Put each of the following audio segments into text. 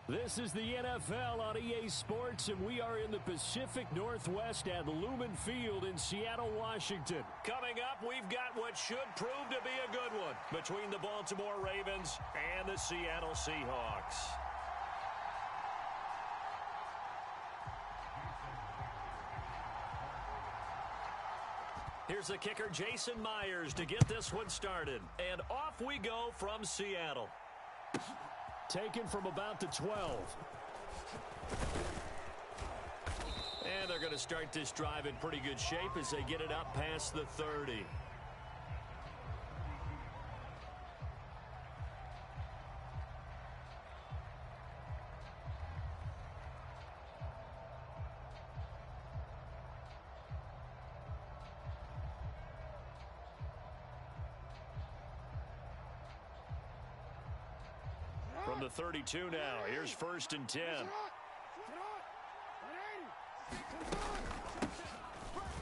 This is the NFL on EA Sports, and we are in the Pacific Northwest at Lumen Field in Seattle, Washington. Coming up, we've got what should prove to be a good one between the Baltimore Ravens and the Seattle Seahawks. Here's the kicker, Jason Myers, to get this one started. And off we go from Seattle. Taken from about the 12. And they're going to start this drive in pretty good shape as they get it up past the 30. From the 32 now, here's 1st and 10.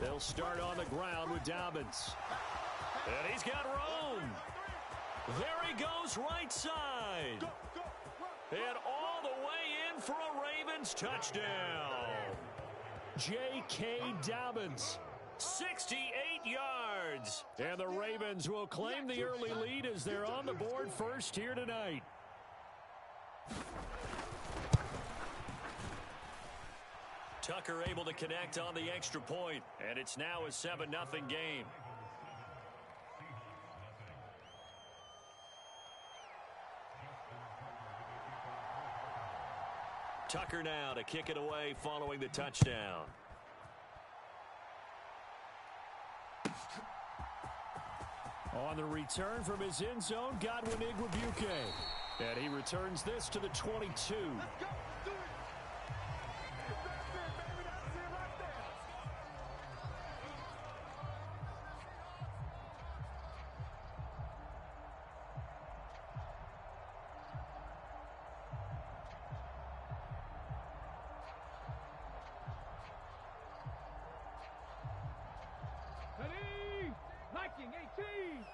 They'll start on the ground with Dobbins. And he's got room. There he goes, right side. And all the way in for a Ravens touchdown. J.K. Dobbins. 68 yards. And the Ravens will claim the early lead as they're on the board first here tonight. Tucker able to connect on the extra point, and it's now a 7-0 game. Tucker now to kick it away following the touchdown. On the return from his end zone, Godwin Igwebuike. And he returns this to the 22. Viking 18.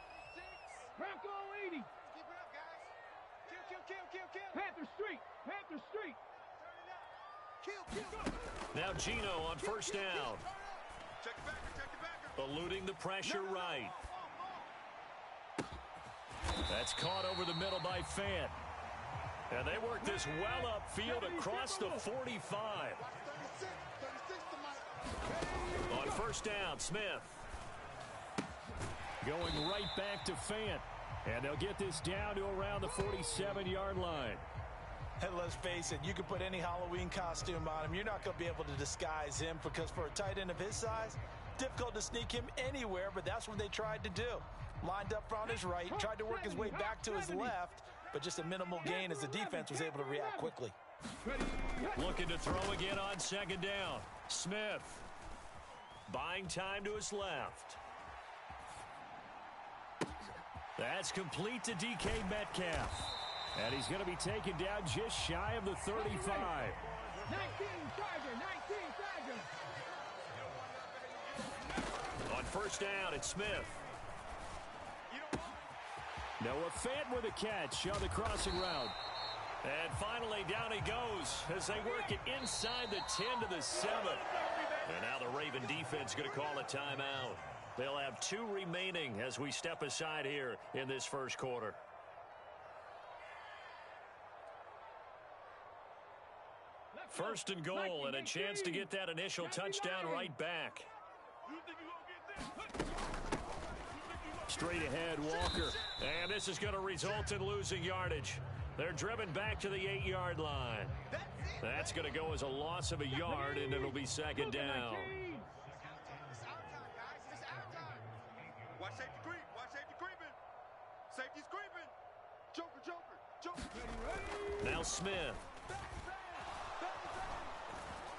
Bronco 80. Keep it up, guys. Kill. Panther Street. Kill. Now Gino on first down. Check the backer. Eluding the pressure right. That's caught over the middle by Fant. And they work this well upfield across the 45. On first down, Smith. Going right back to Fant. And they'll get this down to around the 47-yard line. And let's face it, you can put any Halloween costume on him. You're not going to be able to disguise him because for a tight end of his size, difficult to sneak him anywhere, but that's what they tried to do. Lined up on his right, tried to work his way back to his left, but just a minimal gain as the defense was able to react quickly. Looking to throw again on second down. Smith. Buying time to his left. That's complete to DK Metcalf. And he's going to be taken down just shy of the 35. 19 Charger. On first down, it's Smith. Noah Fant with a catch on the crossing route. And finally, down he goes as they work it inside the 10 to the 7. And now the Raven defense going to call a timeout. They'll have 2 remaining as we step aside here in this first quarter. First and goal, and a chance to get that initial touchdown right back. Straight ahead, Walker. And this is going to result in losing yardage. They're driven back to the 8-yard line. That's going to go as a loss of a yard, and it'll be second down. Watch safety creep. Safety's creeping. Joker. Now Smith.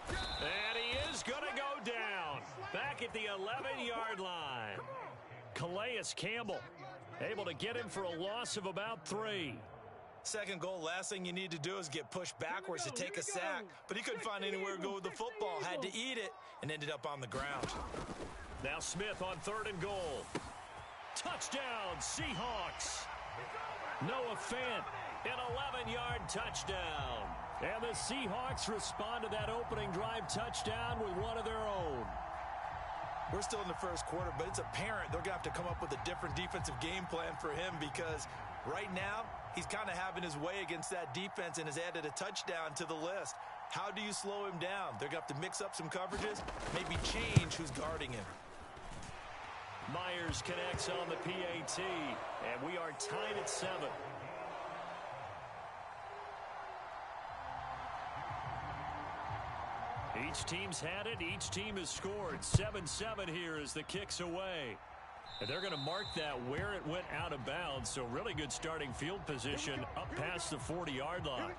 And he is going to go down. Back at the 11-yard line. Calais Campbell able to get him for a loss of about 3. Second goal, last thing you need to do is get pushed backwards to take a sack. But he couldn't find anywhere to go with the football. Had to eat it and ended up on the ground. Now Smith on 3rd and goal. Touchdown, Seahawks. Noah Fant, an 11-yard touchdown. And the Seahawks respond to that opening drive touchdown with one of their own. We're still in the first quarter, but it's apparent they're going to have to come up with a different defensive game plan for him because right now he's kind of having his way against that defense and has added a touchdown to the list. How do you slow him down? They're going to have to mix up some coverages, maybe change who's guarding him. Myers connects on the PAT, and we are tied at 7. Each team's had it. Each team has scored. 7-7 here as the kick's away. And they're going to mark that where it went out of bounds. So really good starting field position up past the 40-yard line.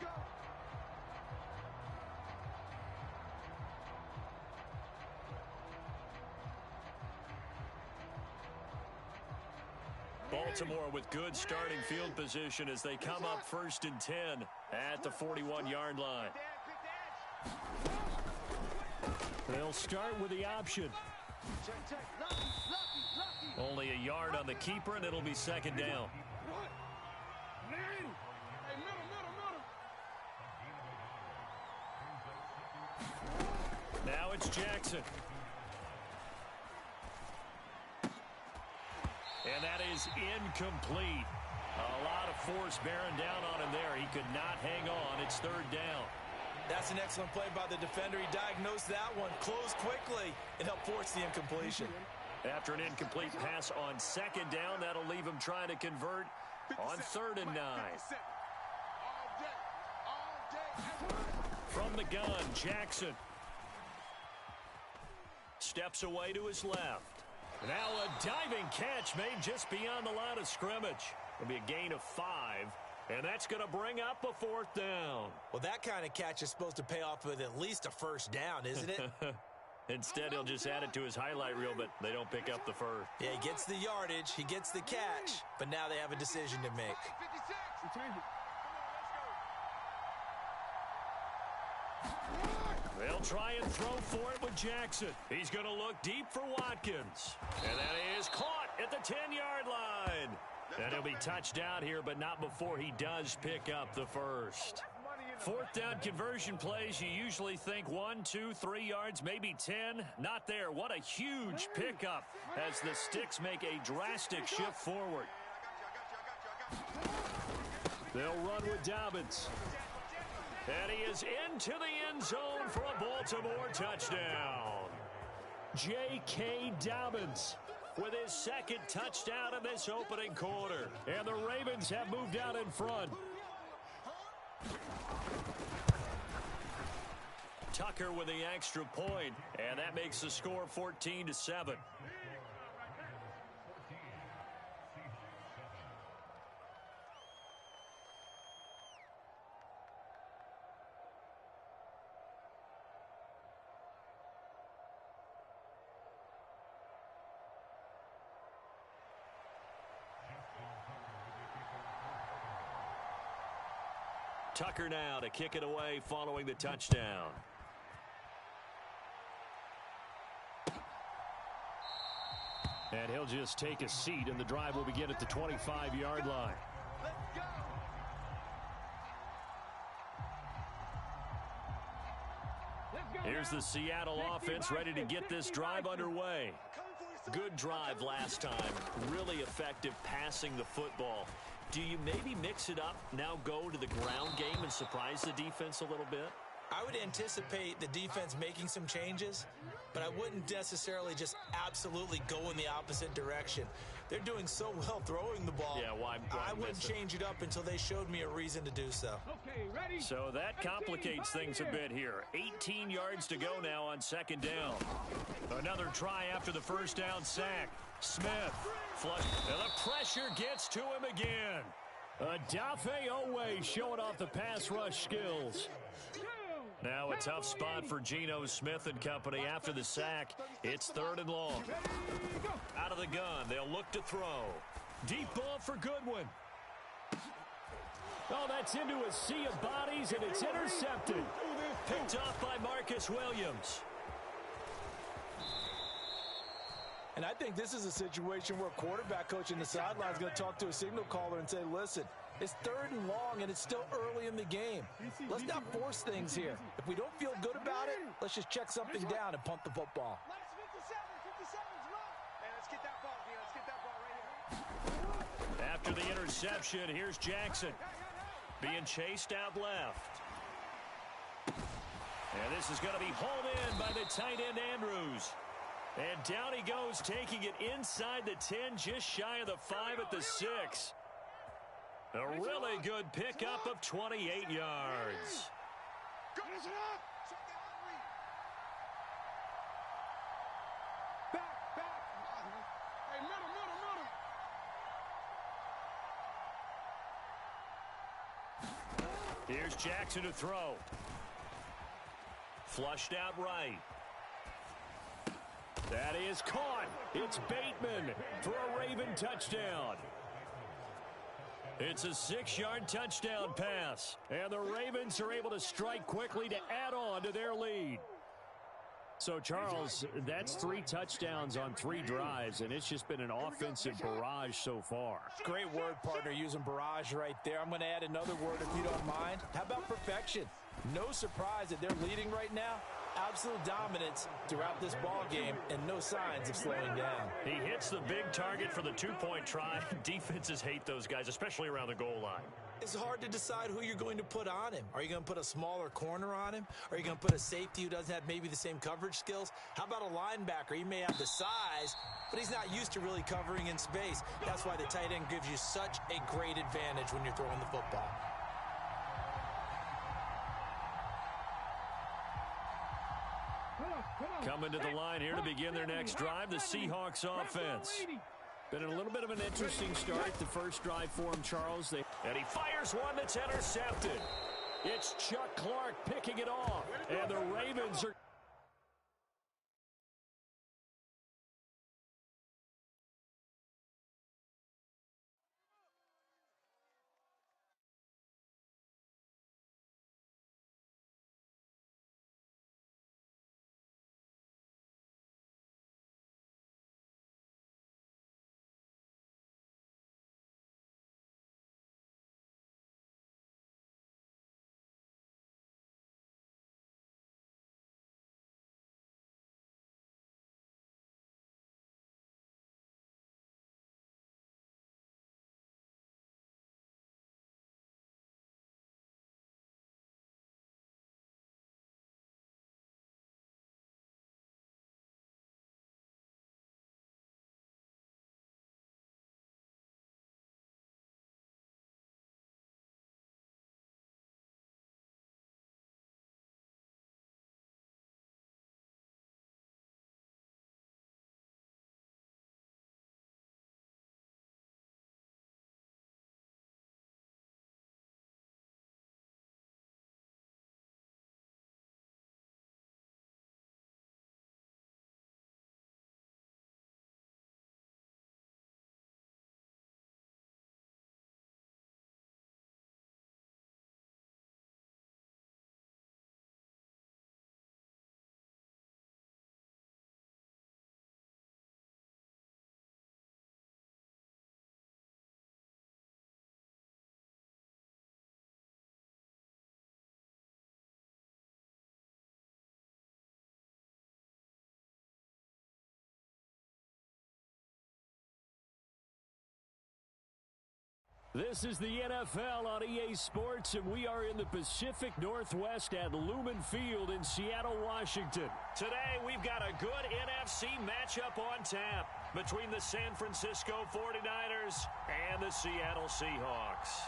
Baltimore with good starting field position as they come up 1st and 10 at the 41-yard line. They'll start with the option. Only a yard on the keeper, and it'll be 2nd down. Now it's Jackson. And that is incomplete. A lot of force bearing down on him there. He could not hang on. It's 3rd down. That's an excellent play by the defender. He diagnosed that one, closed quickly, and helped force the incompletion. After an incomplete pass on 2nd down, that'll leave him trying to convert on 3rd and 9. From the gun, Jackson steps away to his left. Now a diving catch made just beyond the line of scrimmage. It'll be a gain of 5. And that's going to bring up a 4th down. Well, that kind of catch is supposed to pay off with at least a 1st down, isn't it? Instead, he'll just add it to his highlight reel, but they don't pick up the 1st. Yeah, he gets the yardage, he gets the catch, but now they have a decision to make. They'll try and throw for it with Jackson. He's going to look deep for Watkins. And that is caught at the 10-yard line. And he'll be touched down here, but not before he does pick up the 1st. 4th down conversion plays, you usually think 1, 2, 3 yards, maybe 10. Not there. What a huge pickup as the Sticks make a drastic shift forward. They'll run with Dobbins. And he is into the end zone for a Baltimore touchdown. J.K. Dobbins with his 2nd touchdown in this opening quarter. And the Ravens have moved out in front. Tucker with the extra point, and that makes the score 14-7. Tucker now to kick it away following the touchdown. And he'll just take a seat, and the drive will begin at the 25-yard line. Here's the Seattle offense ready to get this drive underway. Good drive last time. Really effective passing the football. Do you maybe mix it up, now go to the ground game and surprise the defense a little bit? I would anticipate the defense making some changes, but I wouldn't necessarily just absolutely go in the opposite direction. They're doing so well throwing the ball. Yeah, well, I wouldn't change it up until they showed me a reason to do so. Okay, ready? So that complicates things a bit here. 18 yards to go now on 2nd down. Another try after the 1st down sack. Smith flush, and the pressure gets to him again. Adafe Owe showing off the pass rush skills. Now a tough spot for Geno Smith and company after the sack. It's 3rd and long. Out of the gun, they'll look to throw. Deep ball for Goodwin. Oh, that's into a sea of bodies, and it's intercepted. Picked off by Marcus Williams. And I think this is a situation where a quarterback coach in the sideline is going to talk to a signal caller and say, listen, It's 3rd and long, and it's still early in the game. Let's not force things here. If we don't feel good about it, let's just check something down and punt the football. After the interception, here's Jackson. Being chased out left. And this is going to be hauled in by the tight end, Andrews. And down he goes, taking it inside the 10, just shy of the 5 at the 6. A really good pickup of 28 yards. Here's Jackson to throw. Flushed out right. That is caught. It's Bateman for a Raven touchdown. It's a 6-yard touchdown pass. And the Ravens are able to strike quickly to add on to their lead. So, Charles, that's 3 touchdowns on 3 drives, and it's just been an offensive barrage so far. Great word, partner, using barrage right there. I'm going to add another word if you don't mind. How about perfection? No surprise that they're leading right now. Absolute dominance throughout this ball game and no signs of slowing down. He hits the big target for the 2-point try. Defenses hate those guys, especially around the goal line. It's hard to decide who you're going to put on him. Are you going to put a smaller corner on him? Are you going to put a safety who doesn't have maybe the same coverage skills? How about a linebacker? He may have the size, but he's not used to really covering in space. That's why the tight end gives you such a great advantage when you're throwing the football. Coming to the line here to begin their next drive, the Seahawks offense. Been a little bit of an interesting start, the first drive for him, Charles. And he fires one that's intercepted. It's Chuck Clark picking it off. And the Ravens are... This is the NFL on EA Sports, and we are in the Pacific Northwest at Lumen Field in Seattle, Washington. Today, we've got a good NFC matchup on tap between the San Francisco 49ers and the Seattle Seahawks.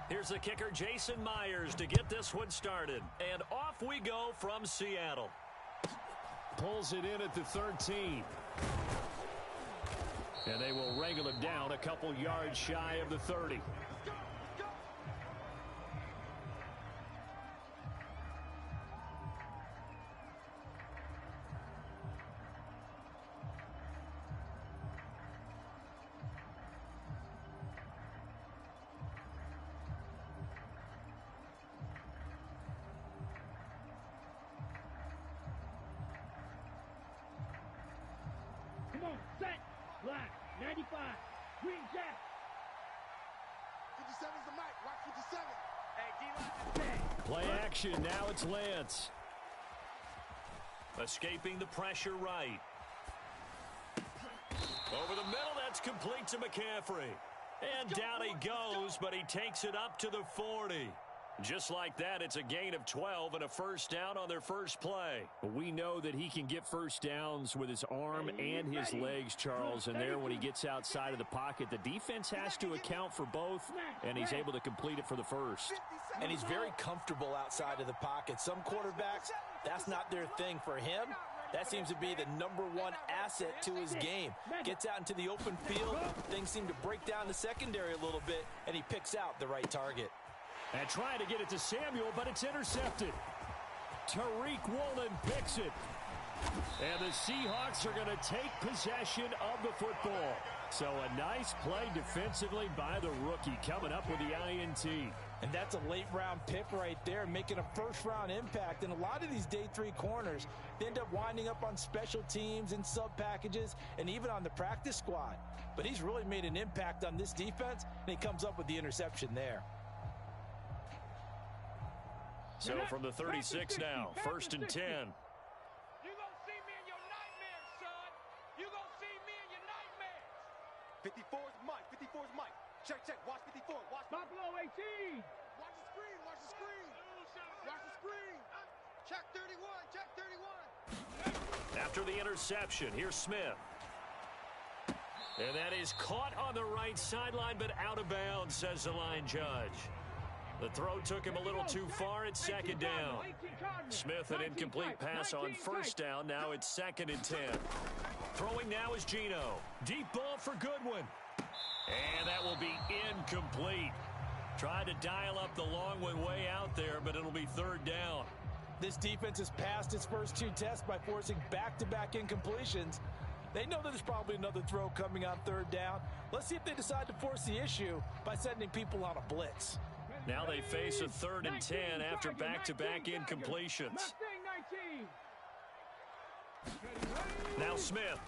Here's the kicker, Jason Myers, to get this one started. And off we go from Seattle. Pulls it in at the 13. And they will wrangle him down a couple yards shy of the 30. Boom, set, line, 95, green jack. 57's the mic. Watch 57. Play action. Now it's Lance. Escaping the pressure right. Over the middle, that's complete to McCaffrey. And down he goes, but he takes it up to the 40. Just like that, it's a gain of 12 and a first down on their first play. We know that he can get first downs with his arm and his legs, Charles. And there, when he gets outside of the pocket, the defense has to account for both, and he's able to complete it for the first. And he's very comfortable outside of the pocket. Some quarterbacks, that's not their thing. For him, that seems to be the #1 asset to his game. Gets out into the open field, things seem to break down the secondary a little bit, and he picks out the right target. And trying to get it to Samuel, but it's intercepted. Tariq Woolen picks it. And the Seahawks are going to take possession of the football. So a nice play defensively by the rookie, coming up with the INT. And that's a late-round pick right there, making a first-round impact. And a lot of these day 3 corners, they end up winding up on special teams and sub-packages and even on the practice squad. But he's really made an impact on this defense, and he comes up with the interception there. So from the 36 now, 1st and 10. You gonna see me in your nightmares, son. You gonna see me in your nightmares. 54's Mike. 54's Mike. Check. Watch 54. Watch. Buffalo 18. Watch the screen. Watch the screen. Watch the screen. Check 31. Check 31. After the interception, here's Smith. And that is caught on the right sideline, but out of bounds, says the line judge. The throw took him a little too far. It's 2nd down. Smith, an incomplete pass on 1st down. Now it's 2nd and 10. Throwing now is Geno. Deep ball for Goodwin. And that will be incomplete. Tried to dial up the long one way out there, but it'll be 3rd down. This defense has passed its first 2 tests by forcing back-to-back incompletions. They know that there's probably another throw coming on 3rd down. Let's see if they decide to force the issue by sending people on a blitz. Now they face a 3rd and 10 after back-to-back incompletions. Now Smith.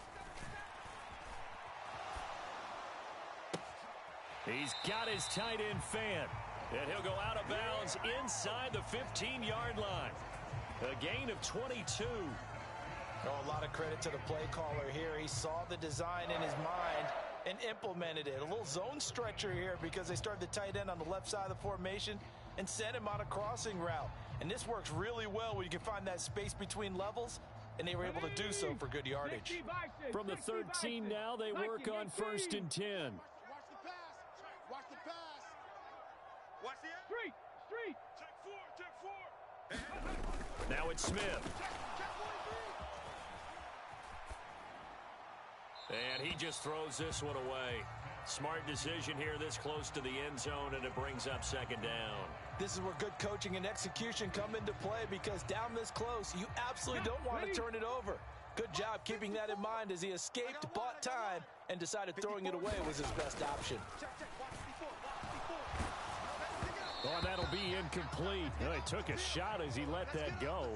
He's got his tight end fan. And he'll go out of bounds inside the 15-yard line. A gain of 22. Oh, a lot of credit to the play caller here. He saw the design in his mind and implemented it. A little zone stretcher here because they started the tight end on the left side of the formation and sent him on a crossing route. And this works really well when you can find that space between levels, and they were able to do so for good yardage. From the 13 now, they work on 1st and 10. Watch the pass. Watch the pass. Watch the Street. Check 4. Now it's Smith. Check 43. And he just throws this one away. Smart decision here this close to the end zone, and it brings up 2nd down. This is where good coaching and execution come into play, because down this close, you absolutely don't want to turn it over. Good job keeping that in mind as he escaped, bought time, and decided throwing it away was his best option. Oh, that'll be incomplete. Well, he took a shot as he let that go.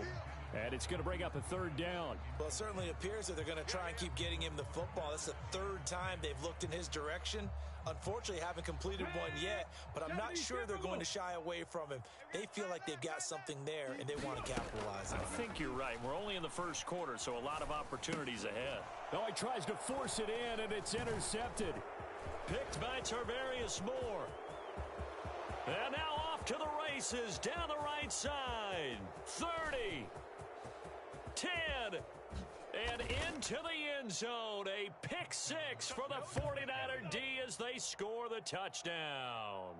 And it's going to bring up a 3rd down. Well, it certainly appears that they're going to try and keep getting him the football. That's the 3rd time they've looked in his direction. Unfortunately, haven't completed one yet, but I'm not sure they're going to shy away from him. They feel like they've got something there, and they want to capitalize on it. I think you're right. We're only in the 1st quarter, so a lot of opportunities ahead. Oh, he tries to force it in, and it's intercepted. Picked by Tarvarius Moore. And now off to the races down the right side. 30. 10, and into the end zone. A pick 6 for the 49er D as they score the touchdown.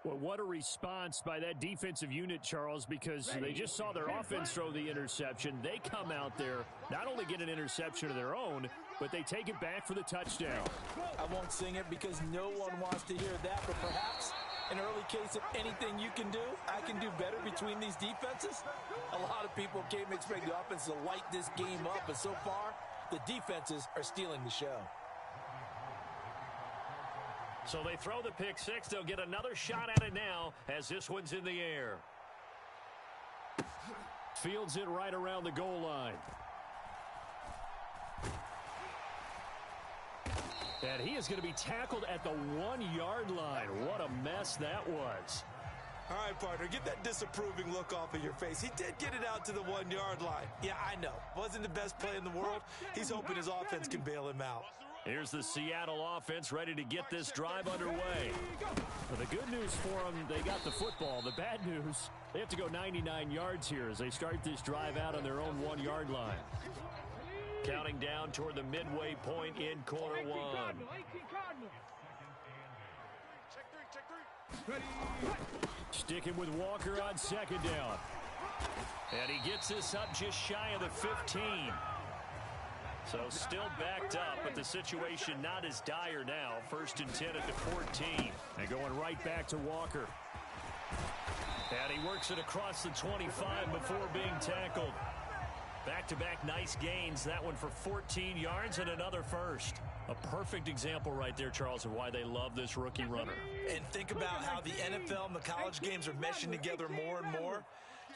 Well, what a response by that defensive unit, Charles, because they just saw their offense throw the interception. They come out there, not only get an interception of their own, but they take it back for the touchdown. I won't sing it because no one wants to hear that, but perhaps an early case of anything you can do, I can do better between these defenses. A lot of people came expecting the offense to light this game up, but so far, the defenses are stealing the show. So they throw the pick 6. They'll get another shot at it now as this one's in the air. Fields it right around the goal line. And he is going to be tackled at the 1-yard line. What a mess that was. All right, partner, get that disapproving look off of your face. He did get it out to the 1-yard line. Yeah, I know. Wasn't the best play in the world. He's hoping his offense can bail him out. Here's the Seattle offense ready to get this drive underway. Well, the good news for them, they got the football. The bad news, they have to go 99 yards here as they start this drive out on their own 1-yard line. Counting down toward the midway point in quarter one. Sticking with Walker on second down. And he gets this up just shy of the 15. So still backed up, but the situation not as dire now. 1st and 10 at the 14. And going right back to Walker. And he works it across the 25 before being tackled. Back-to-back nice gains. That one for 14 yards and another first. A perfect example right there, Charles, of why they love this rookie runner. And think about how the NFL and the college games are meshing together more and more.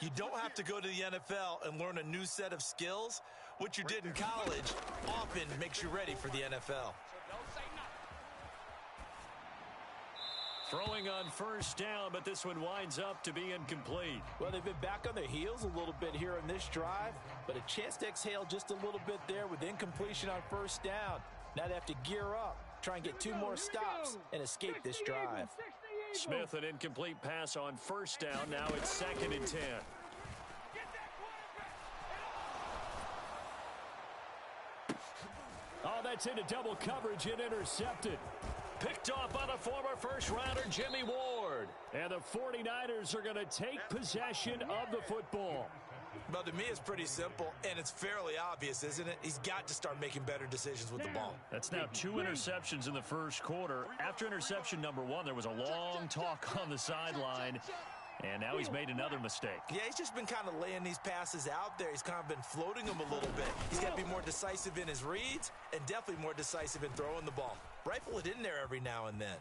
You don't have to go to the NFL and learn a new set of skills. What you did in college often makes you ready for the NFL. Throwing on 1st down, but this one winds up to be incomplete. Well, they've been back on their heels a little bit here in this drive, but a chance to exhale just a little bit there with incompletion on 1st down. Now they have to gear up, try and get 2 more stops, and escape this drive. Smith, an incomplete pass on 1st down. Now it's 2nd and 10. Oh, that's into double coverage and intercepted. Picked off by the former first-rounder Jimmy Ward. And the 49ers are going to take possession of the football. Well, to me, it's pretty simple, and it's fairly obvious, isn't it? He's got to start making better decisions with the ball. That's now 2 interceptions in the first quarter. After interception number 1, there was a long talk on the sideline. And now he's made another mistake. Yeah, he's just been kind of laying these passes out there. He's kind of been floating them a little bit. He's got to be more decisive in his reads and definitely more decisive in throwing the ball. Rifle it in there every now and then.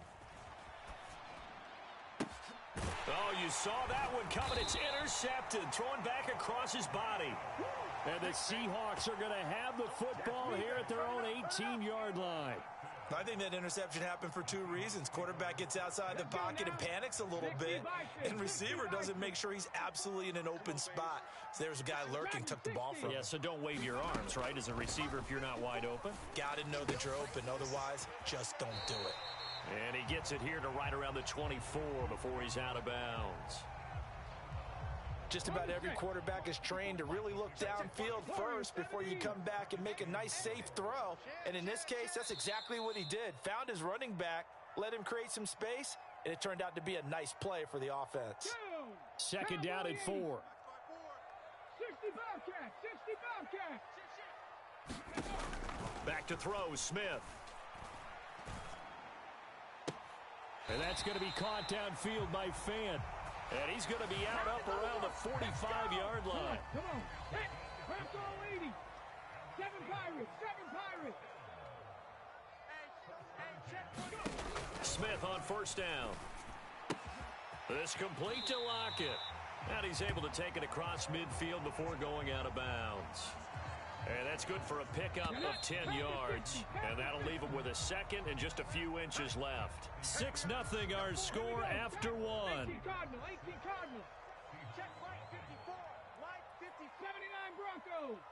Oh, you saw that one coming. It's intercepted. Throwing back across his body. And the Seahawks are going to have the football here at their own 18-yard line. I think that interception happened for 2 reasons. Quarterback gets outside the pocket and panics a little bit, and receiver doesn't make sure he's absolutely in an open spot. So there's a guy lurking, took the ball from him. Yeah, so don't wave your arms, right, as a receiver if you're not wide open. Got to know that you're open. Otherwise, just don't do it. And he gets it here to right around the 24 before he's out of bounds. Just about every quarterback is trained to really look downfield first before you come back and make a nice, safe throw. And in this case, that's exactly what he did. Found his running back, let him create some space, and it turned out to be a nice play for the offense. 2nd down and 4. 60 Bobcats, 60 Bobcats. Back to throw, Smith. And that's going to be caught downfield by Fant. And he's going to be out up around the 45-yard line. Come on. Hit. Craft all 80. 7 Pirates. 7 Pirates. Smith on 1st down. This complete to Lockett. And he's able to take it across midfield before going out of bounds. And that's good for a pickup of 10 yards. And that'll leave him with a 2nd and just a few inches left. 6-0 our score after 1. 18 Cardinal. 18 Cardinal. Check line 54. Line 50. 79 Broncos.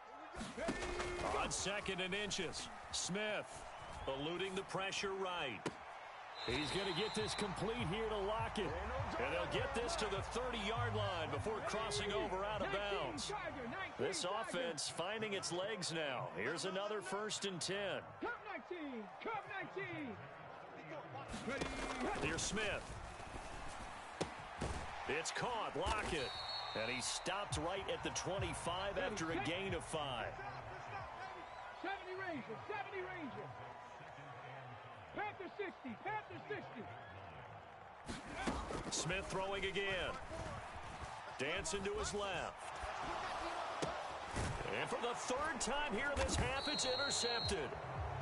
On 2nd and inches. Smith eluding the pressure right. He's going to get this complete here to Lockett. And they'll get this to the 30-yard line before crossing over out of bounds. This offense finding its legs now. Here's another 1st and 10. Cup 19. Cup 19. Here's Smith. It's caught. Lockett. And he stopped right at the 25 after a gain of 5. 70 Rangers. 70 Rangers. Panther 60. Panther 60. Smith throwing again. Dancing to his left. And for the 3rd time here in this half, it's intercepted.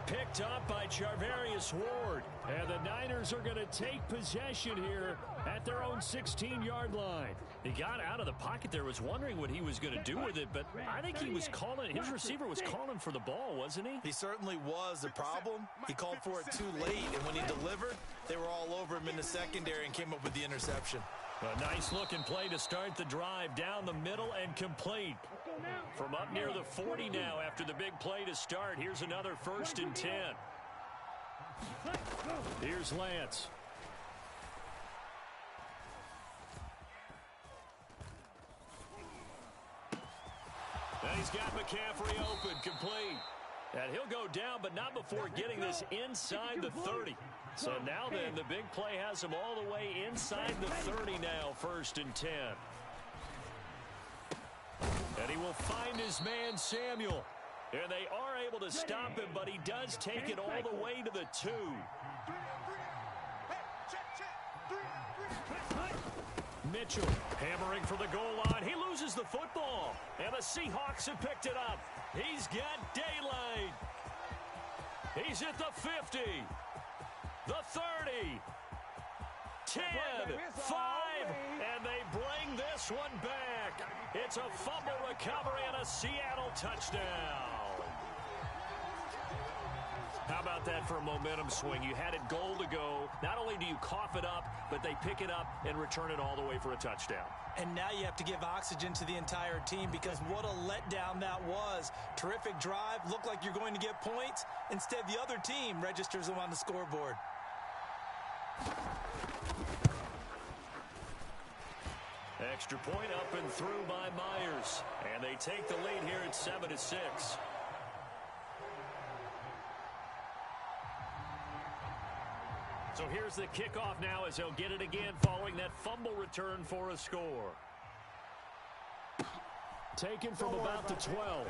Picked up by Charvarius Ward. And the Niners are going to take possession here at their own 16-yard line. He got out of the pocket there, was wondering what he was going to do with it, but I think he was calling, his receiver was calling for the ball, wasn't he? He certainly was. The problem, he called for it too late, and when he delivered, they were all over him in the secondary and came up with the interception. A nice-looking play to start the drive down the middle and complete. From up near the 40 now after the big play to start. Here's another 1st and 10. Here's Lance. And he's got McCaffrey open, complete. And he'll go down, but not before getting this inside the 30. So now then, the big play has him all the way inside the 30 now, 1st and 10. And he will find his man, Samuel. And they are able to stop him, but he does take it all the way to the 2. Mitchell hammering for the goal line. He loses the football. And the Seahawks have picked it up. He's got daylight. He's at the 50. The 30. 10, 5, and they bring this one back. It's a fumble recovery and a Seattle touchdown. How about that for a momentum swing? You had it goal to go. Not only do you cough it up, but they pick it up and return it all the way for a touchdown. And now you have to give oxygen to the entire team because what a letdown that was. Terrific drive. Looked like you're going to get points. Instead, the other team registers them on the scoreboard. Extra point up and through by Myers. And they take the lead here at 7-6. So here's the kickoff now as they'll get it again following that fumble return for a score. Taken from about the 12.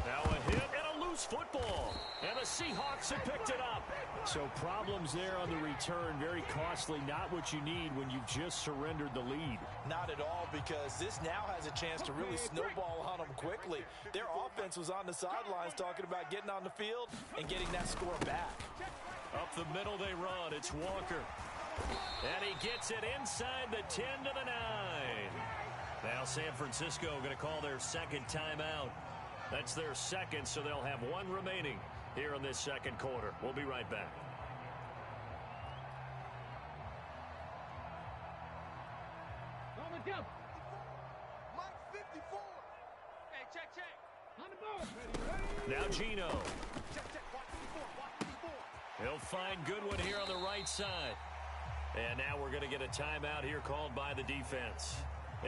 Now a hit and a loose football. And the Seahawks have picked it up. So problems there on the return. Very costly. Not what you need when you've just surrendered the lead. Not at all, because this now has a chance to really snowball on them quickly. Their offense was on the sidelines talking about getting on the field and getting that score back. Up the middle they run. It's Walker. And he gets it inside the 10 to the 9. Now San Francisco going to call their second timeout. That's their second, so they'll have one remaining here in this second quarter. We'll be right back. Mike 54. Hey, check. On the ball. Now Gino. Check. Watch 54. He'll find Goodwin here on the right side. And now we're going to get a timeout here called by the defense.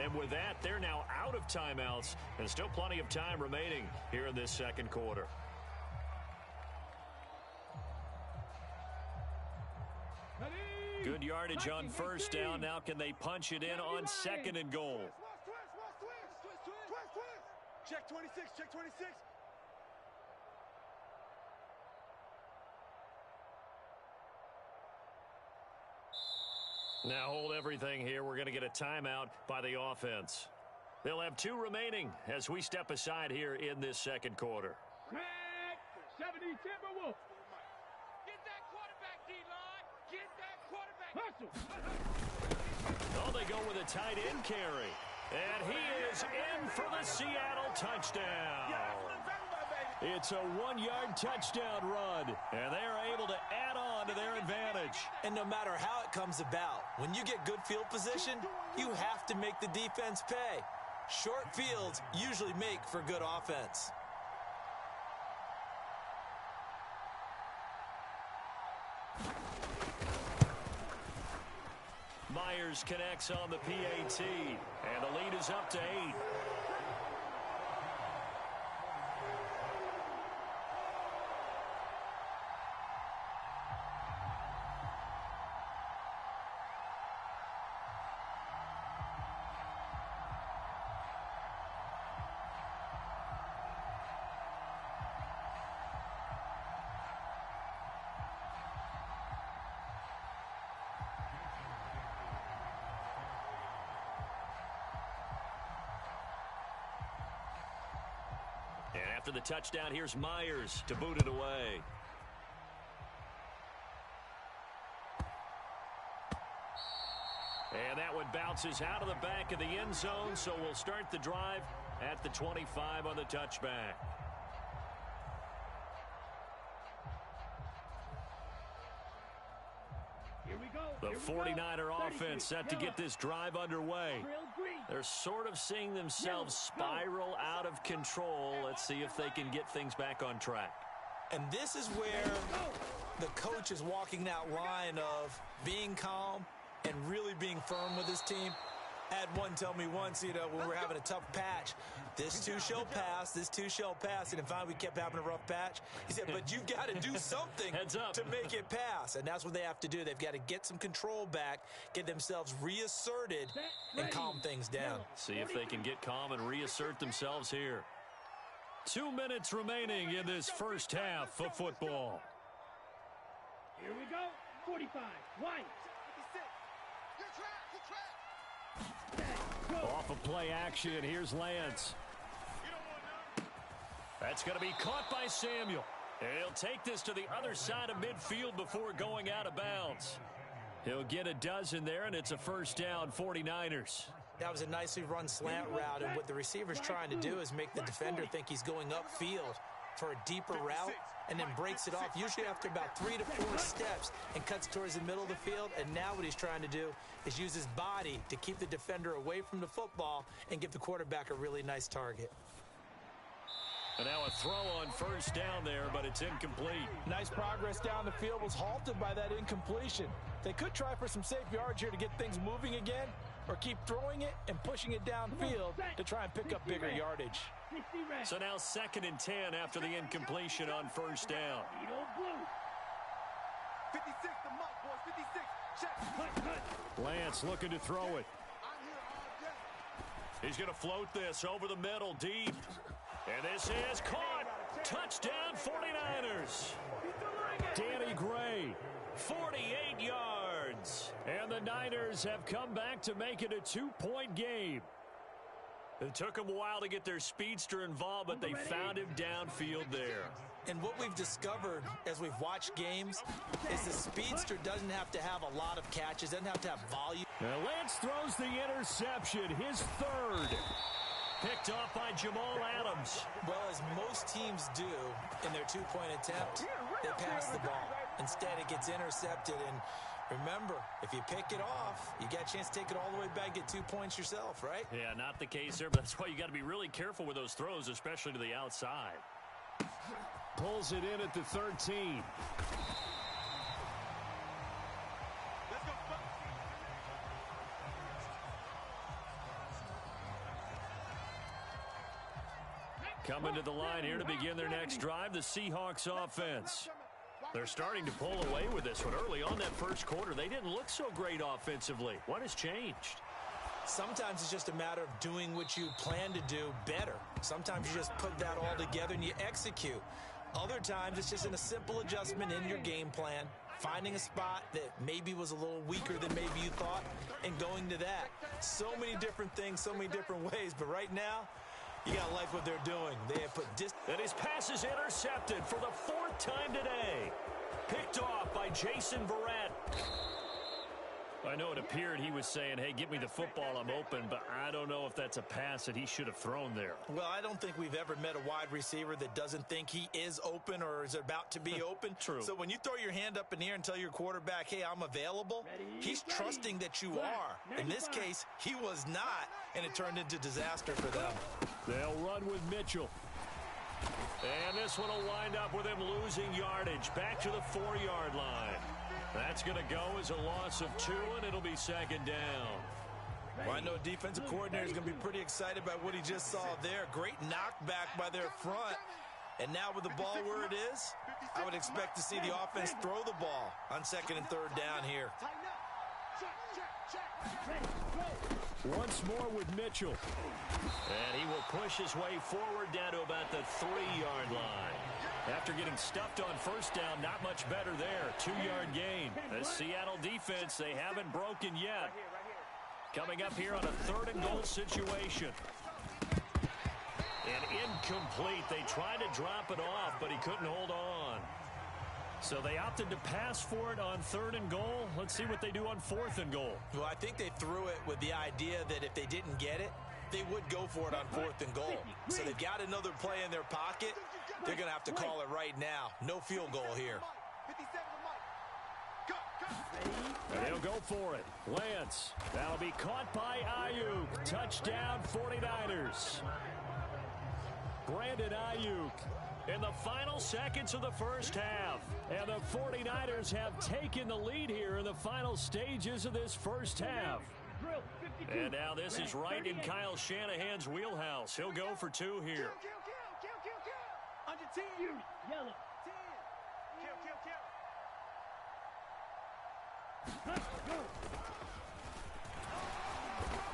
And with that, they're now out of timeouts and still plenty of time remaining here in this second quarter. Good yardage on first down. Now can they punch it in on 2nd and goal? Twist. Check 26. Now hold everything here. We're going to get a timeout by the offense. They'll have 2 remaining as we step aside here in this second quarter. Craig, 70 Timberwolves. Get that quarterback, D-line. Get that quarterback. Oh, they go with a tight end carry. And he is in for the Seattle touchdown. It's a 1-yard touchdown run, and they are able to add on to their advantage. And no matter how it comes about, when you get good field position, you have to make the defense pay. Short fields usually make for good offense. Myers connects on the PAT, and the lead is up to 8. And after the touchdown, here's Myers to boot it away. And that one bounces out of the back of the end zone, so we'll start the drive at the 25 on the touchback. The 49er offense set to get this drive underway. They're sort of seeing themselves spiral out of control. Let's see if they can get things back on track. And this is where the coach is walking that line of being calm and really being firm with his team. I had one tell me once, when we're having a tough patch, this too shall pass, this too shall pass. And finally we kept having a rough patch. He said, but you've got to do something Heads up. to make it pass. And that's what they have to do. They've got to get some control back, get themselves reasserted, and calm things down. See if they can get calm and reassert themselves here. 2 minutes remaining in this first half of football. Here we go. 45. White. Off of play action, here's Lance. That's going to be caught by Samuel. And he'll take this to the other side of midfield before going out of bounds. He'll get a dozen there, and it's a first down, 49ers. That was a nicely run slant route, and what the receiver's trying to do is make the defender think he's going upfield for a deeper route, and then breaks it off, usually after about 3 to 4 steps, and cuts towards the middle of the field. And now what he's trying to do is use his body to keep the defender away from the football and give the quarterback a really nice target. And now a throw on first down there, but it's incomplete. Nice progress down the field, was halted by that incompletion. They could try for some safe yards here to get things moving again, or keep throwing it and pushing it downfield to try and pick up bigger yardage. So now 2nd and 10 after the incompletion on first down. 56, the mark, boys. 56. Check. Lance looking to throw it. He's going to float this over the middle deep. And this is caught. Touchdown 49ers. Danny Gray, 48 yards. And the Niners have come back to make it a 2-point game. It took them a while to get their speedster involved, but they found him downfield there. And what we've discovered as we've watched games is the speedster doesn't have to have a lot of catches, doesn't have to have volume. Now Lance throws the interception, his 3rd. Picked off by Jamal Adams. Well, as most teams do in their 2-point attempt, they pass the ball. Instead, it gets intercepted. And remember, if you pick it off, you got a chance to take it all the way back, get 2 points yourself, right? Yeah, not the case there, but that's why you got to be really careful with those throws, especially to the outside. Pulls it in at the 13. Coming to the line here to begin their next drive, the Seahawks offense. They're starting to pull away with this one. Early on that first quarter, they didn't look so great offensively. What has changed? Sometimes it's just a matter of doing what you plan to do better. Sometimes you just put that all together and you execute. Other times it's just in a simple adjustment in your game plan, finding a spot that maybe was a little weaker than maybe you thought, and going to that. So many different things, so many different ways, but right now, you got to like what they're doing. They have put And his pass is intercepted for the 4th time today. Picked off by Jason Verrett. I know it appeared he was saying, hey, give me the football, I'm open, but I don't know if that's a pass that he should have thrown there. Well, I don't think we've ever met a wide receiver that doesn't think he is open or is about to be open. True. So when you throw your hand up in the air and tell your quarterback, hey, I'm available, he's trusting that you are. In this case, he was not, and it turned into disaster for them. They'll run with Mitchell. And this one will wind up with him losing yardage back to the 4-yard line. That's going to go as a loss of 2, and it'll be 2nd down. Well, I know defensive coordinator is going to be pretty excited by what he just saw there. Great knockback by their front. And now with the ball where it is, I would expect to see the offense throw the ball on 2nd and 3rd down here. Once more with Mitchell. And he will push his way forward down to about the 3-yard line. After getting stuffed on first down, not much better there. 2-yard gain. The Seattle defense, they haven't broken yet. Coming up here on a 3rd and goal situation. And incomplete. They tried to drop it off, but he couldn't hold on. So they opted to pass for it on 3rd and goal. Let's see what they do on 4th and goal. Well, I think they threw it with the idea that if they didn't get it, they would go for it on 4th and goal. So they've got another play in their pocket. They're going to have to call it right now. No field goal here. And they'll go for it. Lance. That'll be caught by Ayuk. Touchdown 49ers. Brandon Ayuk in the final seconds of the first half. And the 49ers have taken the lead here in the final stages of this first half. And now this is right in Kyle Shanahan's wheelhouse. He'll go for 2 here. Under 10. Yellow. 10.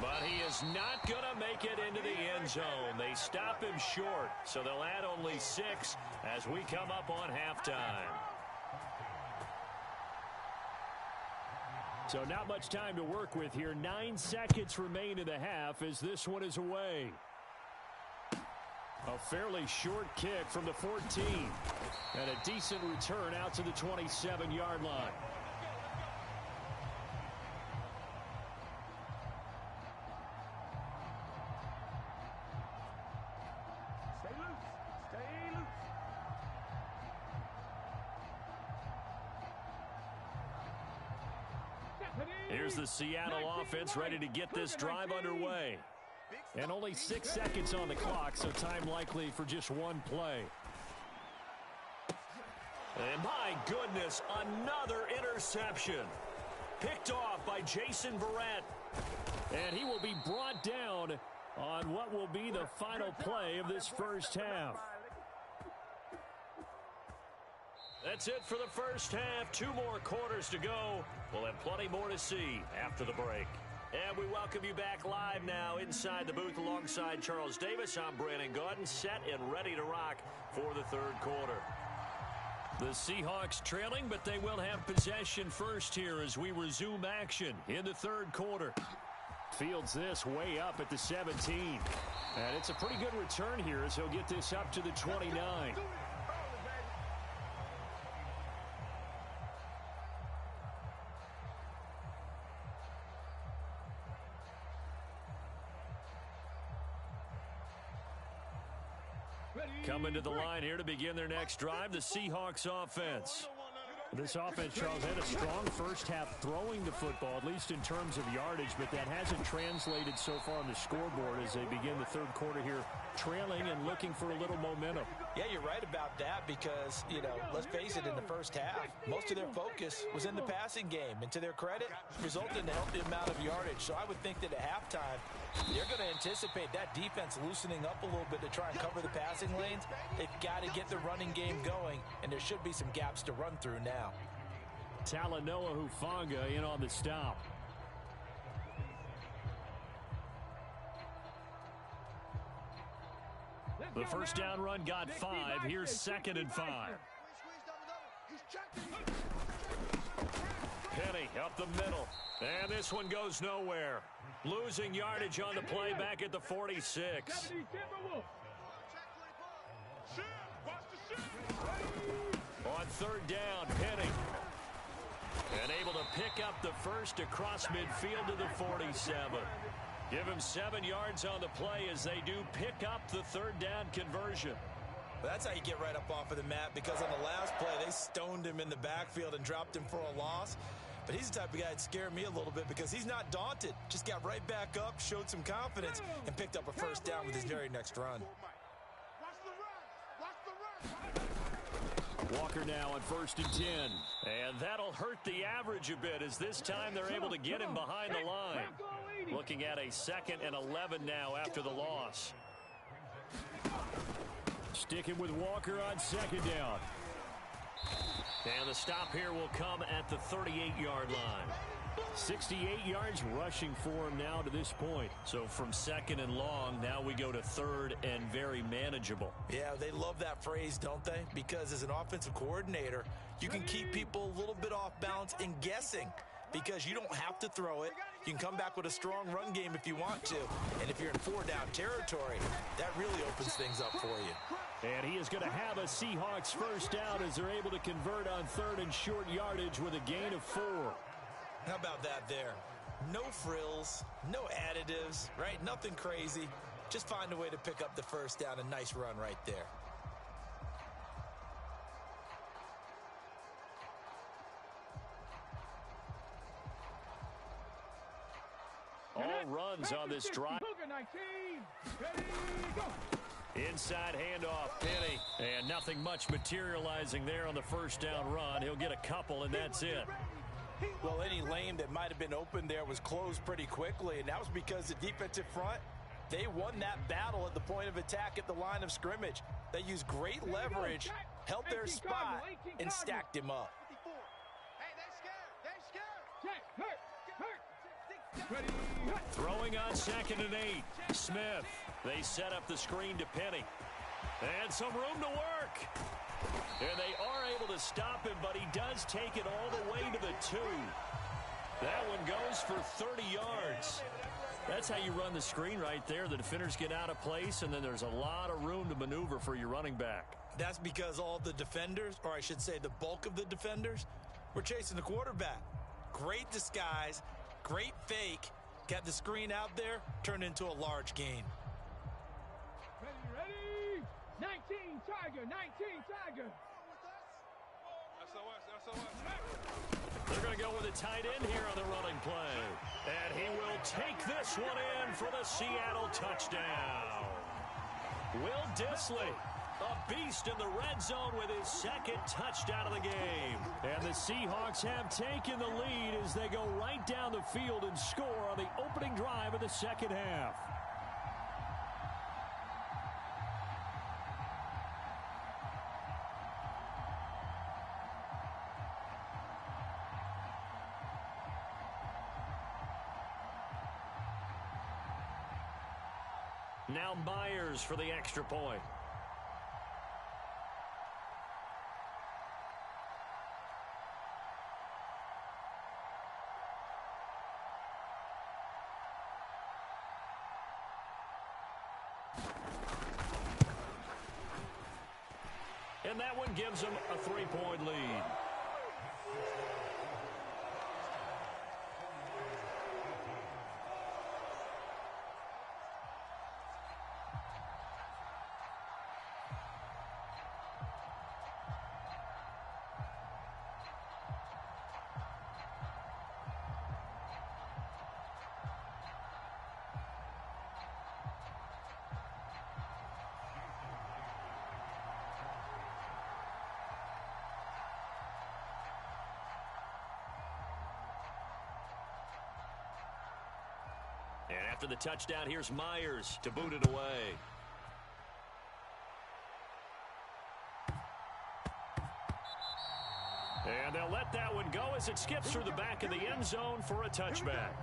But he is not going to make it into the end zone. They stop him short, so they'll add only 6 as we come up on halftime. So not much time to work with here. 9 seconds remain in the half as this one is away. A fairly short kick from the 14. And a decent return out to the 27-yard line. Here's the Seattle offense ready to get this drive underway. And only 6 seconds on the clock, so time likely for just one play. And my goodness, another interception. Picked off by Jason Verrett. And he will be brought down on what will be the final play of this first half. That's it for the first half. 2 more quarters to go. We'll have plenty more to see after the break. And we welcome you back live now inside the booth alongside Charles Davis. I'm Brandon Gaudin, set and ready to rock for the 3rd quarter. The Seahawks trailing, but they will have possession first here as we resume action in the 3rd quarter. Fields this way up at the 17. And it's a pretty good return here as he'll get this up to the 29. Coming to the line here to begin their next drive, the Seahawks offense. This offense, Charles, had a strong first half throwing the football, at least in terms of yardage, but that hasn't translated so far on the scoreboard as they begin the 3rd quarter here, trailing and looking for a little momentum. Yeah, you're right about that because, let's face it, in the first half, most of their focus was in the passing game. And to their credit, resulted in a healthy amount of yardage. So I would think that at halftime, they're going to anticipate that defense loosening up a little bit to try and cover the passing lanes. They've got to get the running game going, and there should be some gaps to run through now. Talanoa Hufanga in on the stop. The first down run got 5. Here's 2nd and 5. Penny up the middle. And this one goes nowhere. Losing yardage on the play back at the 46. On 3rd down, Penny. And able to pick up the first across midfield to the 47. Give him 7 yards on the play as they do pick up the 3rd down conversion. Well, that's how you get right up off of the mat, because on the last play, they stoned him in the backfield and dropped him for a loss. But he's the type of guy that scared me a little bit because he's not daunted. Just got right back up, showed some confidence, and picked up a first down with his very next run. Walker now on 1st and 10. And that'll hurt the average a bit as this time they're able to get him behind the line. Looking at a 2nd and 11 now after the loss. Sticking with Walker on 2nd down. And the stop here will come at the 38-yard line. 68 yards rushing for him now to this point. So from 2nd and long, now we go to 3rd and very manageable. Yeah, they love that phrase, don't they? Because as an offensive coordinator, you can keep people a little bit off balance and guessing. because you don't have to throw it. You can come back with a strong run game if you want to. And if you're in 4-down territory, that really opens things up for you. And he is going to have a Seahawks first down as they're able to convert on 3rd and short yardage with a gain of 4. How about that there? No frills, no additives, right? Nothing crazy. Just find a way to pick up the first down. A nice run right there. All runs on this drive. Inside handoff, Penny. And nothing much materializing there on the first down run. He'll get a couple, and that's it. Well, any lane that might have been open there was closed pretty quickly, and that was because the defensive front, they won that battle at the point of attack at the line of scrimmage. They used great leverage, held their spot, and stacked him up. Throwing on 2nd and 8. Smith. They set up the screen to Penny. And some room to work. And they are able to stop him, but he does take it all the way to the 2. That one goes for 30 yards. That's how you run the screen right there. The defenders get out of place, and then there's a lot of room to maneuver for your running back. That's because all the defenders, or I should say the bulk of the defenders, were chasing the quarterback. Great disguise, great fake, got the screen out there, turned into a large gain. Ready? 19 Tiger, 19 Tiger. They're going to go with a tight end here on the running play. And he will take this one in for the Seattle touchdown. Will Dissly, a beast in the red zone with his 2nd touchdown of the game. And the Seahawks have taken the lead as they go right down the field and score on the opening drive of the 2nd half. Now Myers for the extra point. And that one gives them a 3-point lead. And after the touchdown, here's Myers to boot it away. And they'll let that one go as it skips through the back of the end zone for a touchback.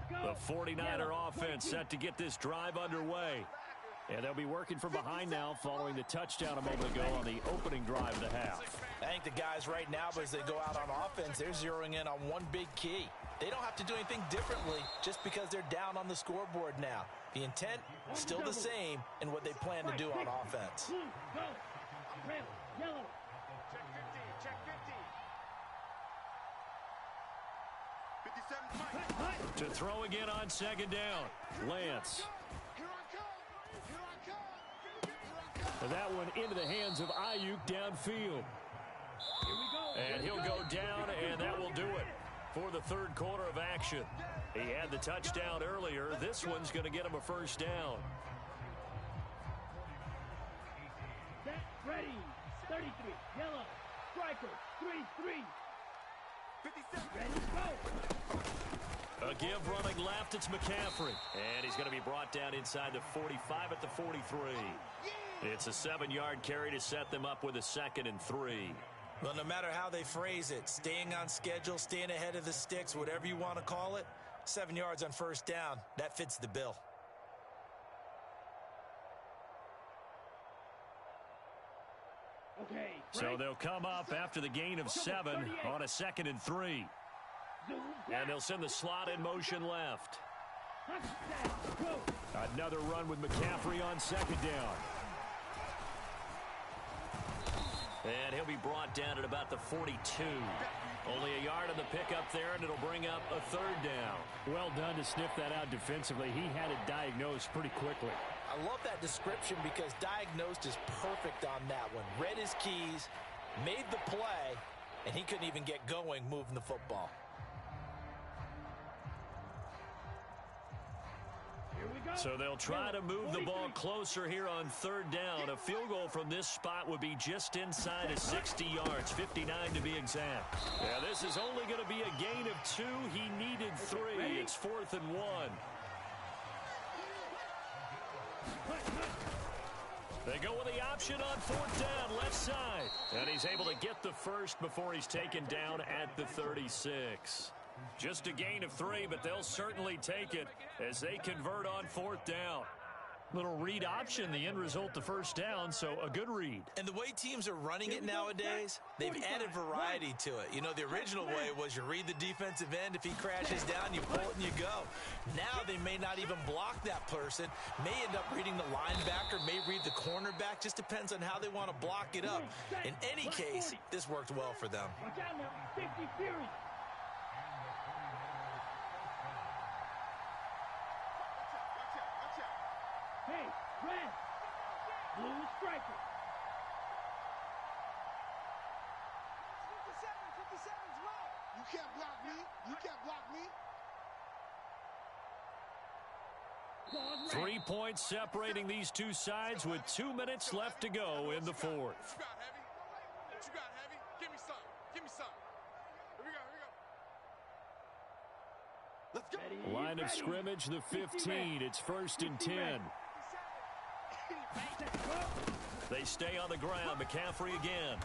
The 49er offense set to get this drive underway. And they'll be working from behind now following the touchdown a moment ago on the opening drive of the half. I think the guys right now, as they go out on offense, they're zeroing in on one big key. They don't have to do anything differently just because they're down on the scoreboard now. The intent, still the same in what they plan to do on offense. Check 50. 57. To throw again on 2nd down, Lance. And that one into the hands of Ayuk downfield. And he'll go down, and that will do it for the 3rd quarter of action. He had the touchdown earlier. This one's going to get him a first down. Set, ready. 33, yellow. Striker, 3-3. 57. Ready, go. A give running left, it's McCaffrey. And he's going to be brought down inside the 45 at the 43. It's a 7-yard carry to set them up with a 2nd and 3. Well, no matter how they phrase it, staying on schedule, staying ahead of the sticks, whatever you want to call it, 7 yards on first down, that fits the bill. So they'll come up after the gain of 7 on a 2nd and 3. And they'll send the slot in motion left. Another run with McCaffrey on 2nd down. And he'll be brought down at about the 42. Only a yard on the pickup there, and it'll bring up a 3rd down. Well done to sniff that out defensively. He had it diagnosed pretty quickly. I love that description because diagnosed is perfect on that one. Read his keys, made the play, and he couldn't even get going moving the football. So they'll try to move the ball closer here on 3rd down. A field goal from this spot would be just inside of 60 yards, 59 to be exact. Yeah, this is only going to be a gain of 2. He needed 3. It's 4th and 1. They go with the option on 4th down, left side. And he's able to get the first before he's taken down at the 36. Just a gain of 3, but they'll certainly take it as they convert on 4th down. Little read option, the end result, the 1st down, so a good read. And the way teams are running it nowadays, they've added variety to it. You know, the original way was you read the defensive end. If he crashes down, you pull it and you go. Now they may not even block that person, may end up reading the linebacker, may read the cornerback. Just depends on how they want to block it up. In any case, this worked well for them. Hey, red, blue striker. 57's right. You can't block me. You can't block me. 3 points separating these two sides with 2 minutes left to go in the 4th. What you got, Heavy? What you got, Heavy? Give me some. Give me some. Here we go. Here we go. Let's go. Line of scrimmage, the 15. It's 1st and 10. They stay on the ground. McCaffrey again.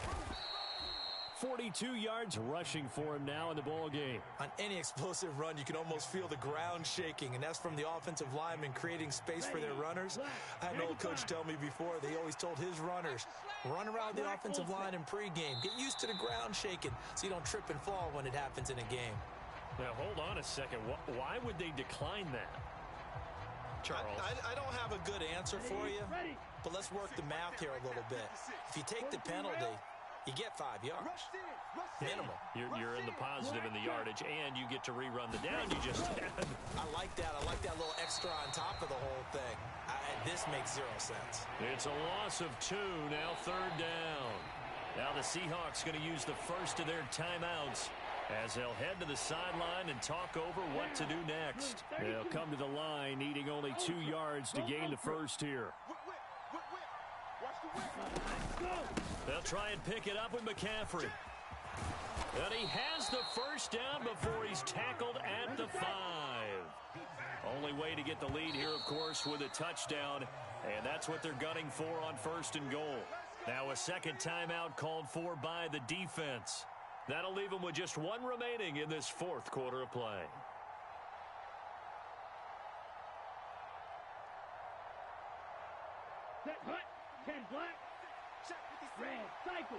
42 yards rushing for him now in the ball game. On any explosive run, you can almost feel the ground shaking, and that's from the offensive linemen creating space for their runners. I had an old coach tell me before, they always told his runners, run around the offensive line in pregame. Get used to the ground shaking so you don't trip and fall when it happens in a game. Now, hold on a second. Why would they decline that, Charles? I don't have a good answer for you, but let's work the math here a little bit. If you take the penalty, you get 5 yards. Minimum. You're in the positive in the yardage, and you get to rerun the down you just had. I like that. I like that little extra on top of the whole thing. This makes 0 sense. It's a loss of 2, now 3rd down. Now the Seahawks going to use the first of their timeouts as they'll head to the sideline and talk over what to do next. They'll come to the line needing only 2 yards to gain the first here. They'll try and pick it up with McCaffrey. And he has the first down before he's tackled at the 5. Only way to get the lead here, of course, with a touchdown. And that's what they're gunning for on 1st and goal. Now a second timeout called for by the defense. That'll leave them with just 1 remaining in this 4th quarter of play. Set hut, 10 black. Red, cycle.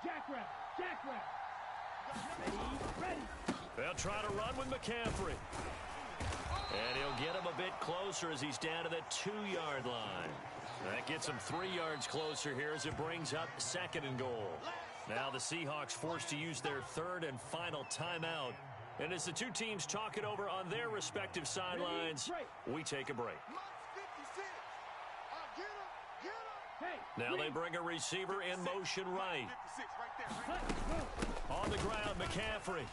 Jack round. Ready. They'll try to run with McCaffrey. And he'll get him a bit closer as he's down to the 2-yard line. That gets him 3 yards closer here as it brings up 2nd and goal. Now the Seahawks forced to use their 3rd and final timeout. And as the two teams talk it over on their respective sidelines, we take a break. Now they bring a receiver in motion right. On the ground, McCaffrey.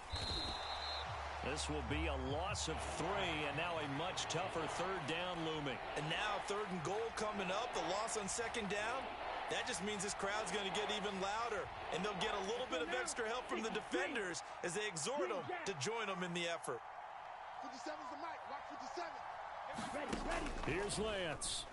This will be a loss of 3, and now a much tougher 3rd down looming. And now 3rd and goal coming up, the loss on 2nd down. That just means this crowd's going to get even louder, and they'll get a little bit of extra help from the defenders as they exhort them to join them in the effort. 57's the mic. Watch 57. Ready. Here's Lance.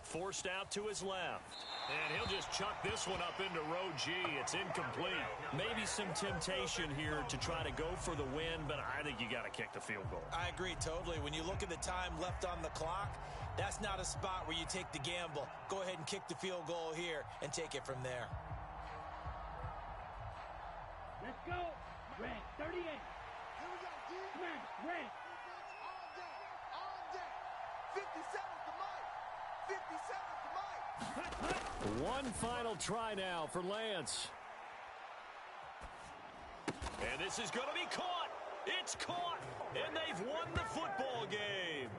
Forced out to his left. And he'll just chuck this one up into row G. It's incomplete. Maybe some temptation here to try to go for the win, but I think you got to kick the field goal. I agree totally. When you look at the time left on the clock, that's not a spot where you take the gamble. Go ahead and kick the field goal here and take it from there. Let's go. Red, 38. Here we go, D. Smash, red. All day. All day. 57's the mic. 57's the mic. One final try now for Lance. And this is going to be caught. It's caught. And they've won the football game.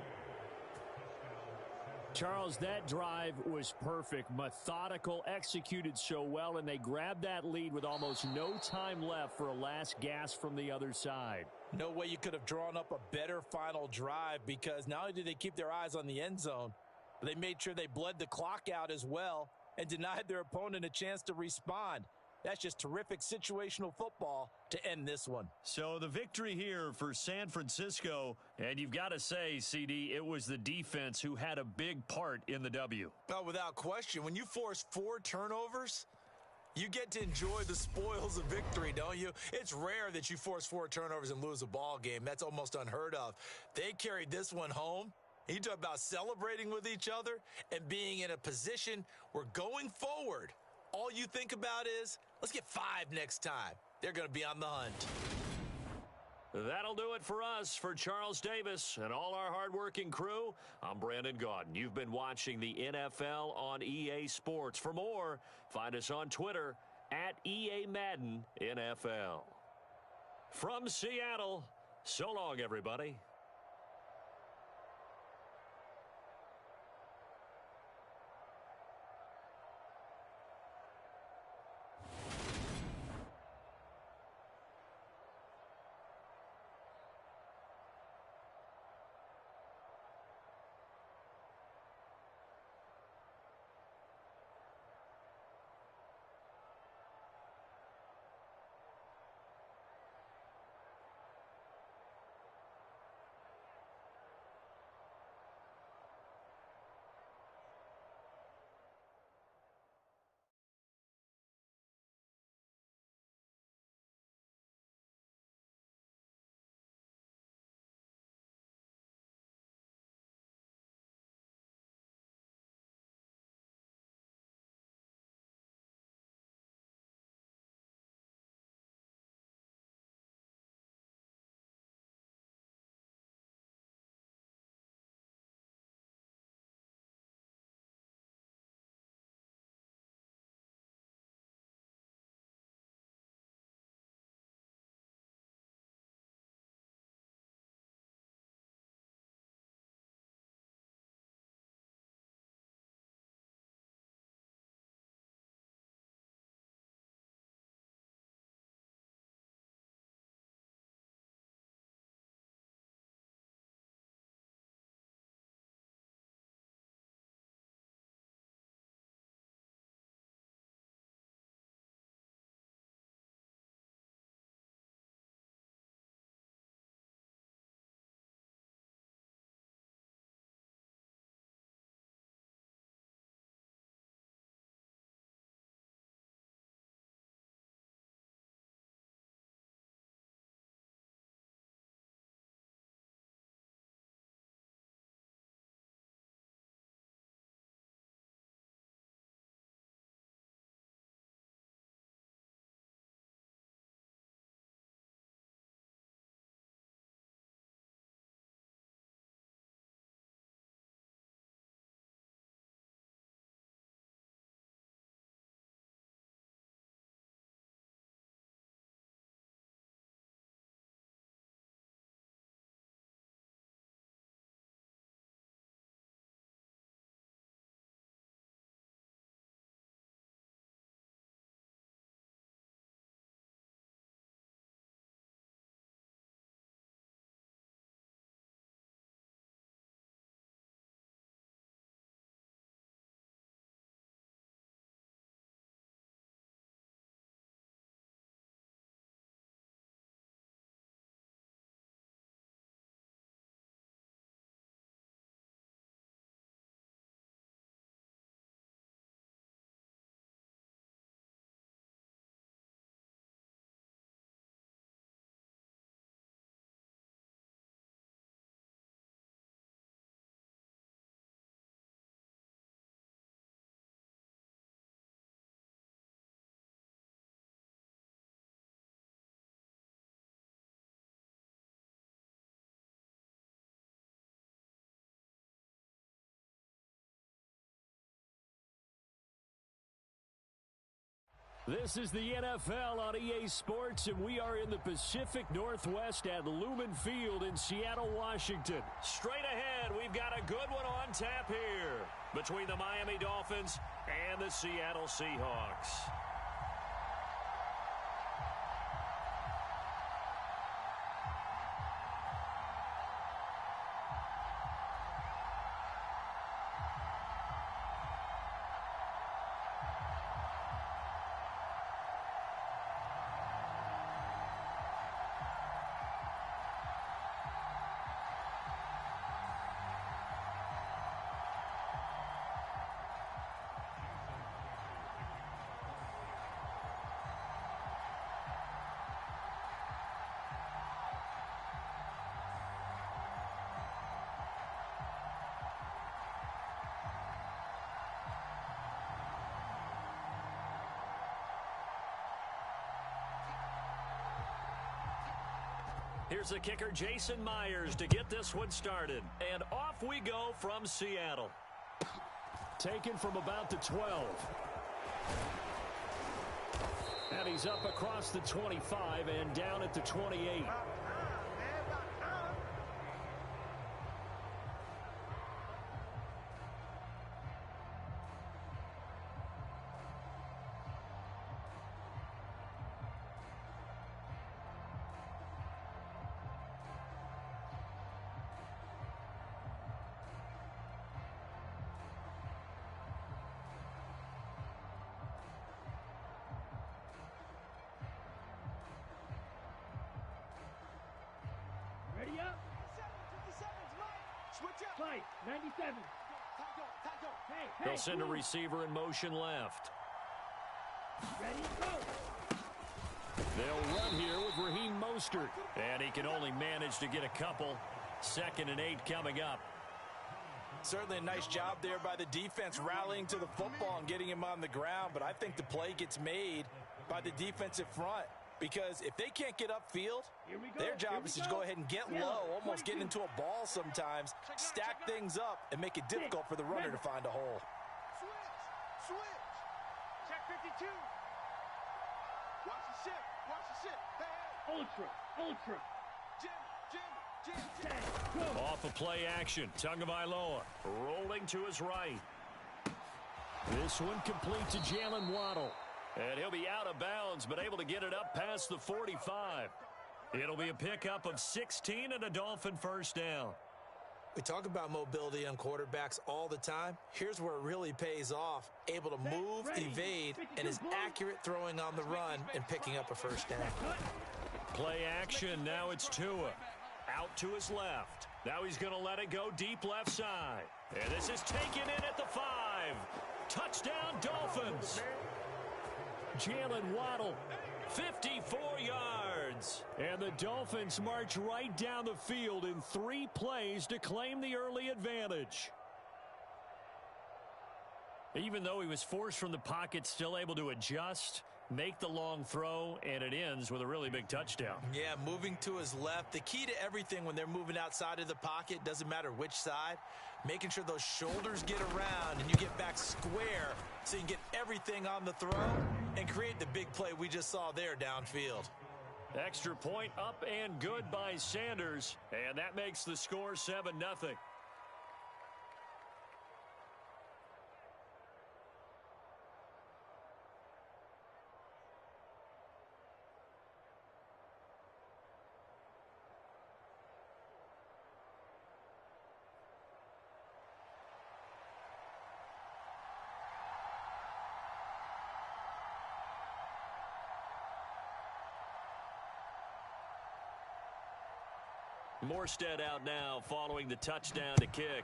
Charles, that drive was perfect, methodical, executed so well, and they grabbed that lead with almost no time left for a last gasp from the other side. No way you could have drawn up a better final drive, because not only did they keep their eyes on the end zone, but they made sure they bled the clock out as well and denied their opponent a chance to respond. That's just terrific situational football to end this one. So the victory here for San Francisco, and you've got to say, CD, it was the defense who had a big part in the W. Well, without question, when you force 4 turnovers, you get to enjoy the spoils of victory, don't you? It's rare that you force 4 turnovers and lose a ball game. That's almost unheard of. They carried this one home. You talk about celebrating with each other and being in a position where going forward, all you think about is, let's get 5 next time. They're going to be on the hunt. That'll do it for us. For Charles Davis and all our hardworking crew, I'm Brandon Gaudin. You've been watching the NFL on EA Sports. For more, find us on Twitter at EA Madden NFL. From Seattle, so long, everybody. This is the NFL on EA Sports, and we are in the Pacific Northwest at Lumen Field in Seattle, Washington. Straight ahead, we've got a good one on tap here between the Miami Dolphins and the Seattle Seahawks. Here's the kicker, Jason Myers, to get this one started. And off we go from Seattle. Taken from about the 12. And he's up across the 25 and down at the 28. Ready up. 57, Mike. Switch up. Fight. 97. Tackle. Hey, They'll send a move. receiver in motion left. Ready, go. They'll run here with Raheem Mostert. And he can only manage to get a couple. 2nd and 8 coming up. Certainly a nice job there by the defense rallying to the football and getting him on the ground, but I think the play gets made by the defensive front because if they can't get upfield, Here we go. their job is to go ahead and get Yeah, low, almost get 22. into a ball sometimes, stack things up, and make it difficult for the runner to find a hole. Switch. Check 52. Watch the ship. Hey. Ultra. Jim. Set. Go. Off of play action, Tagovailoa rolling to his right. This one complete to Jalen Waddle. And he'll be out of bounds, but able to get it up past the 45. It'll be a pickup of 16 and a Dolphin first down. We talk about mobility on quarterbacks all the time. Here's where it really pays off. Able to move, evade, and is accurate throwing on the run and picking up a first down. Play action, now it's Tua. Out to his left. Now he's going to let it go deep left side. And this is taken in at the 5. Touchdown, Dolphins. Jalen Waddle, 54 yards. And the Dolphins march right down the field in 3 plays to claim the early advantage. Even though he was forced from the pocket, still able to adjust, make the long throw, and it ends with a really big touchdown. Yeah, moving to his left. The key to everything when they're moving outside of the pocket, doesn't matter which side, making sure those shoulders get around and you get back square so you can get everything on the throw and create the big play we just saw there downfield. Extra point up and good by Sanders, and that makes the score 7-0. Morstead out now following the touchdown to kick.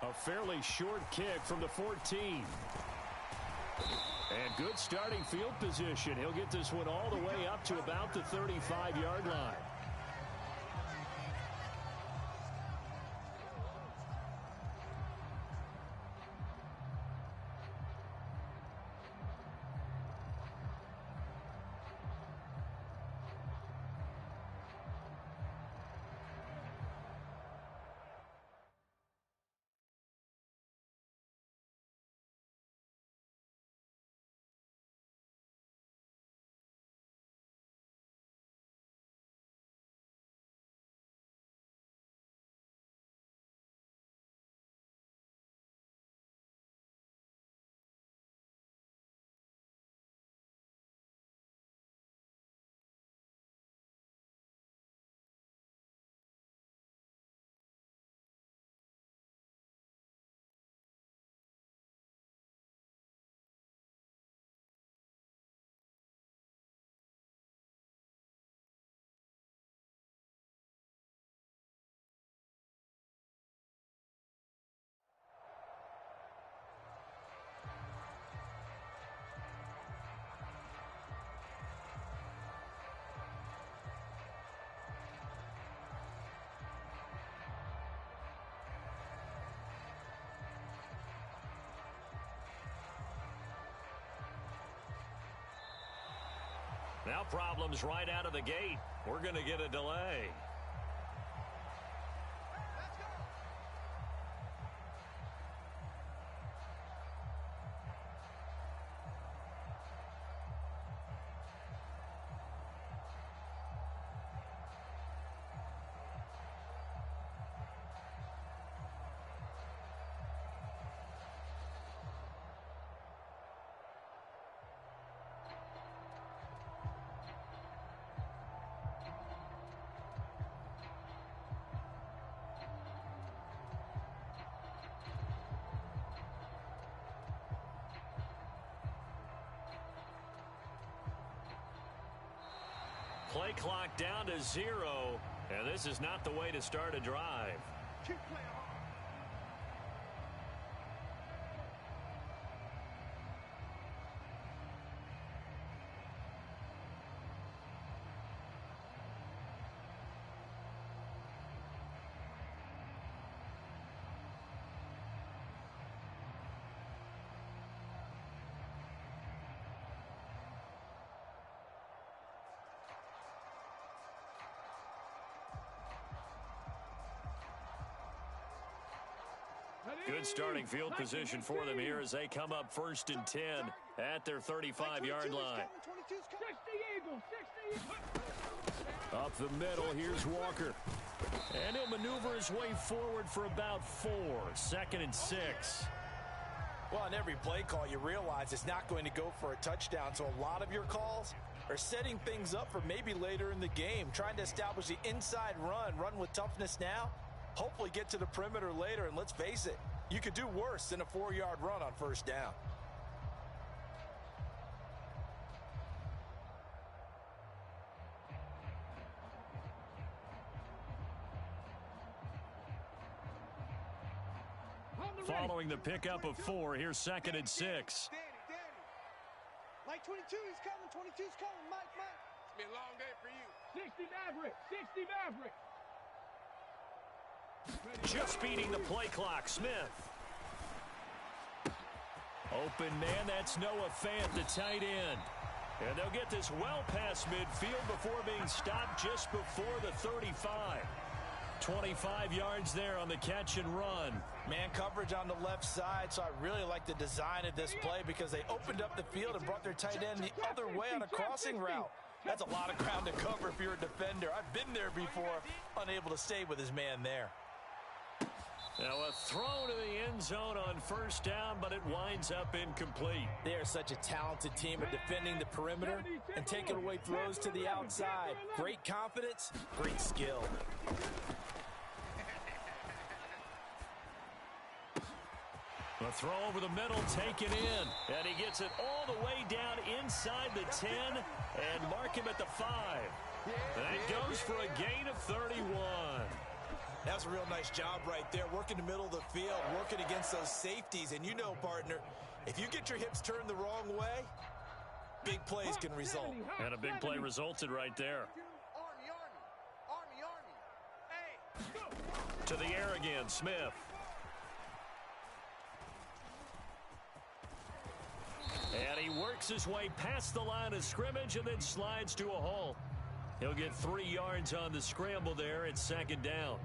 A fairly short kick from the 14. And good starting field position. He'll get this one all the way up to about the 35-yard line. Now problems right out of the gate. We're going to get a delay. Play clock down to 0, and this is not the way to start a drive. Keep playing hard. Good starting field position for them here as they come up 1st and 10 at their 35-yard line. 60 Eagles, 60. Up the middle, here's Walker. And he'll maneuver his way forward for about 4. 2nd and 6. Well, on every play call, you realize it's not going to go for a touchdown, so a lot of your calls are setting things up for maybe later in the game, trying to establish the inside run with toughness now, hopefully get to the perimeter later, and let's face it, you could do worse than a 4-yard run on 1st down. Following the pickup of 4, here's 2nd and 6. Danny. Mike 22, he's coming. 22's coming. Mike. It's been a long day for you. 60 Maverick, 60 Maverick. Just beating the play clock, Smith. Open man, that's Noah Fant, the tight end. And they'll get this well past midfield before being stopped just before the 35. 25 yards there on the catch and run. Man coverage on the left side, so I really like the design of this play because they opened up the field and brought their tight end the other way on a crossing route. That's a lot of ground to cover if you're a defender. I've been there before, unable to stay with his man there. Now a throw to the end zone on 1st down, but it winds up incomplete. They are such a talented team at defending the perimeter and taking away throws to the outside. Great confidence, great skill. A throw over the middle, taken in. And he gets it all the way down inside the 10 and mark him at the 5. That goes for a gain of 31. That's a real nice job right there, working the middle of the field, working against those safeties. And you know, partner, if you get your hips turned the wrong way, big plays can result. And a big play resulted right there. Army. Hey. To the air again, Smith. And he works his way past the line of scrimmage and then slides to a halt. He'll get 3 yards on the scramble there at 2nd down.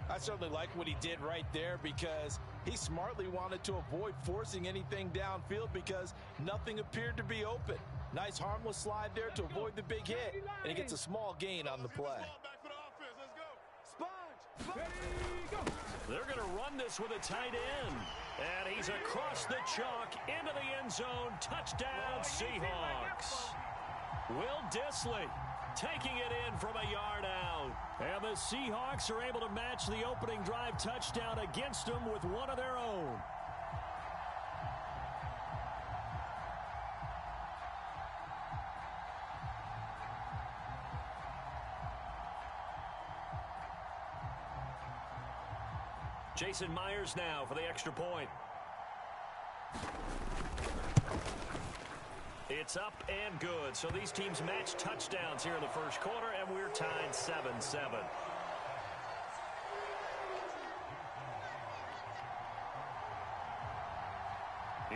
I certainly like what he did right there because he smartly wanted to avoid forcing anything downfield because nothing appeared to be open. Nice harmless slide there to avoid the big hit, and he gets a small gain on the play. Sponge. They're going to run this with a tight end. And he's across the chalk into the end zone. Touchdown, Seahawks. Will Dissly taking it in from a yard out. And the Seahawks are able to match the opening drive touchdown against them with one of their own. Jason Myers now for the extra point. It's up and good. So these teams match touchdowns here in the first quarter, and we're tied 7-7.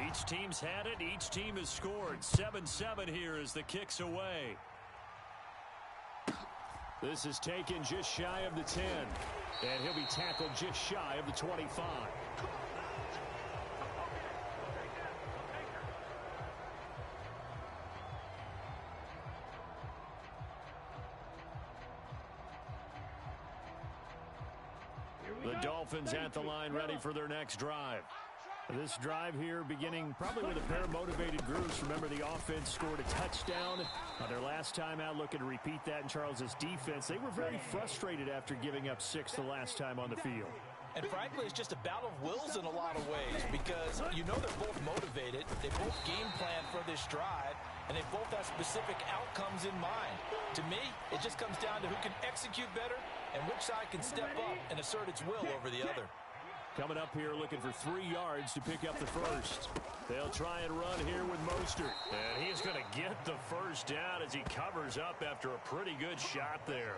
Each team's had it. Each team has scored. 7-7 here as the kick's away. This is taken just shy of the 10. And he'll be tackled just shy of the 25. The Dolphins at the line ready for their next drive. This drive here beginning probably with a pair of motivated groups. Remember, the offense scored a touchdown on their last time out, looking to repeat that in Charles' defense. They were very frustrated after giving up 6 the last time on the field. And frankly, it's just a battle of wills in a lot of ways because you know they're both motivated. They both game plan for this drive, and they both have specific outcomes in mind. To me, it just comes down to who can execute better and which side can step up and assert its will over the other. Coming up here looking for 3 yards to pick up the first. They'll try and run here with Mostert. And he's going to get the first down as he covers up after a pretty good shot there.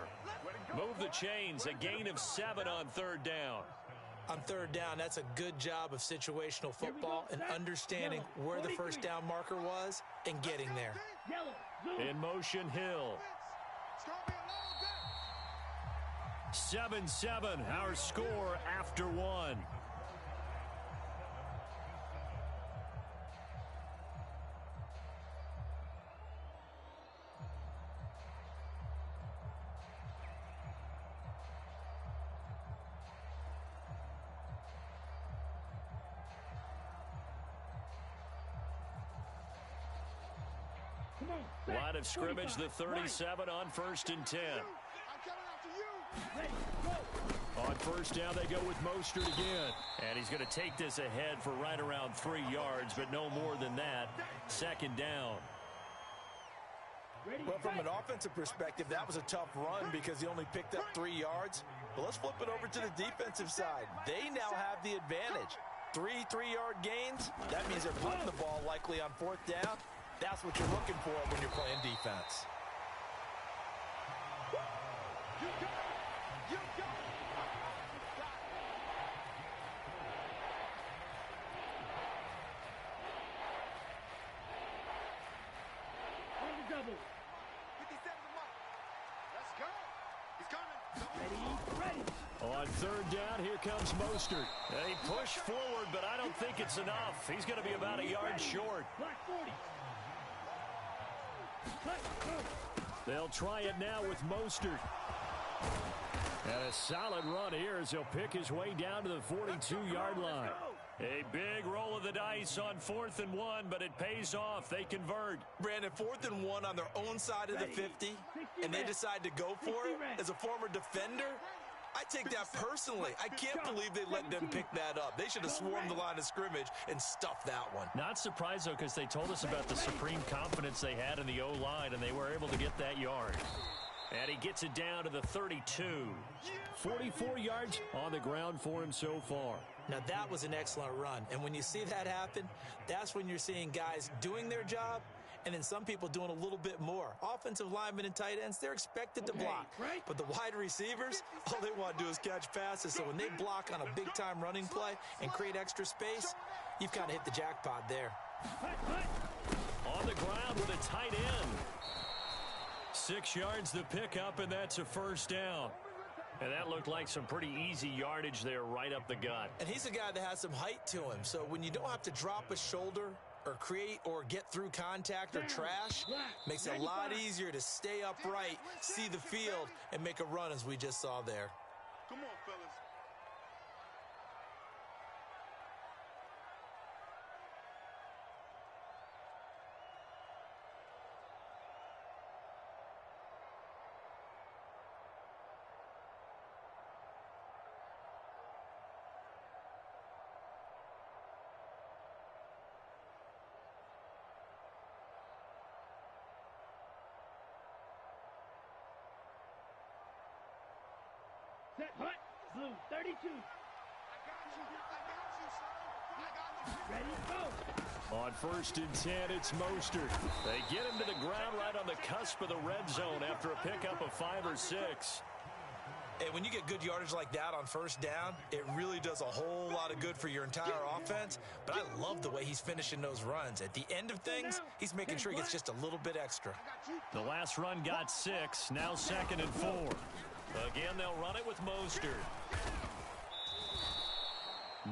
Move the chains, a gain of 7 on 3rd down. On 3rd down, that's a good job of situational football and understanding where the first down marker was and getting there. In motion, Hill. 7-7, our score after 1. Line of scrimmage, the 37 on 1st and 10. On 1st down, they go with Mostert again. And he's going to take this ahead for right around 3 yards, but no more than that. 2nd down. Well, from an offensive perspective, that was a tough run because he only picked up 3 yards. But let's flip it over to the defensive side. They now have the advantage. 3 3-yard gains. That means they're putting the ball likely on 4th down. That's what you're looking for when you're playing defense. On 3rd down, here comes Mostert. They push forward, but I don't think it's enough. He's going to be about a yard short. They'll try it now with Mostert. And a solid run here as he'll pick his way down to the 42-yard line. A big roll of the dice on 4th and 1, but it pays off. They convert. Brandon, 4th and 1 on their own side of the 50, and they decide to go for it. As a former defender, I take that personally. I can't believe they let them pick that up. They should have swarmed the line of scrimmage and stuffed that one. Not surprised, though, because they told us about the supreme confidence they had in the O-line, and they were able to get that yard. And he gets it down to the 32. 44 yards on the ground for him so far. Now, that was an excellent run. And when you see that happen, that's when you're seeing guys doing their job and then some people doing a little bit more. Offensive linemen and tight ends, they're expected to block. But the wide receivers, all they want to do is catch passes. So when they block on a big-time running play and create extra space, you've kind of hit the jackpot there. On the ground with a tight end. 6 yards the pickup, and that's a 1st down. And that looked like some pretty easy yardage there right up the gut. And he's a guy that has some height to him. So when you don't have to drop a shoulder or create or get through contact or trash, makes it a lot easier to stay upright, see the field, and make a run as we just saw there. Come on, fellas. Set, hut, blue, 32. I got you, sir. Ready, go. On 1st and 10, it's Mostert. They get him to the ground right on the cusp of the red zone after a pickup of 5 or 6. And when you get good yardage like that on first down, it really does a whole lot of good for your entire offense. But I love the way he's finishing those runs. At the end of things, he's making sure he gets just a little bit extra. The last run got 6. Now 2nd and 4. Again, they'll run it with Mostert.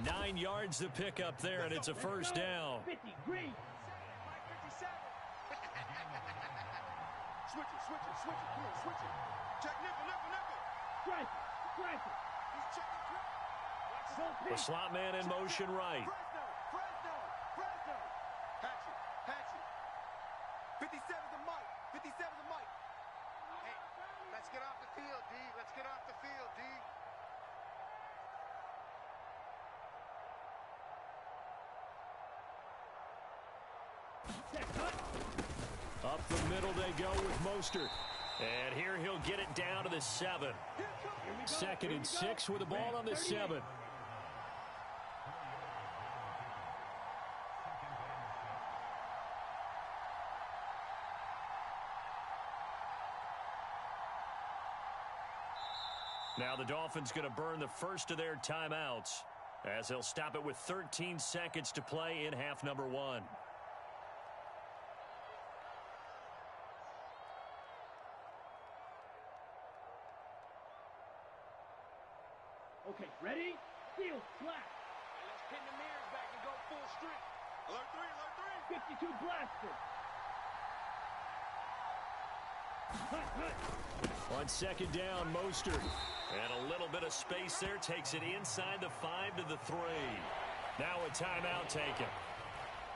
9 yards to pick up there, and it's a first down. 50, green. Switch it, come on, switch it. Check nickel. Strike it. He's checking crap. The slot man in motion right. Fresno. Hatchet. 57's the mic. Hey, let's get off the field, D. Up the middle they go with Mostert. And here he'll get it down to the 7. 2nd and 6 with the ball on the 7. Now the Dolphins going to burn the first of their timeouts as they'll stop it with 13 seconds to play in half number 1. Okay, ready? Field flat. Let's pin the mirrors back and go full strength. Alert 3. 52 blaster. Hut. On 2nd down, Mostert. And a little bit of space there. Takes it inside the 5 to the 3. Now a timeout taken.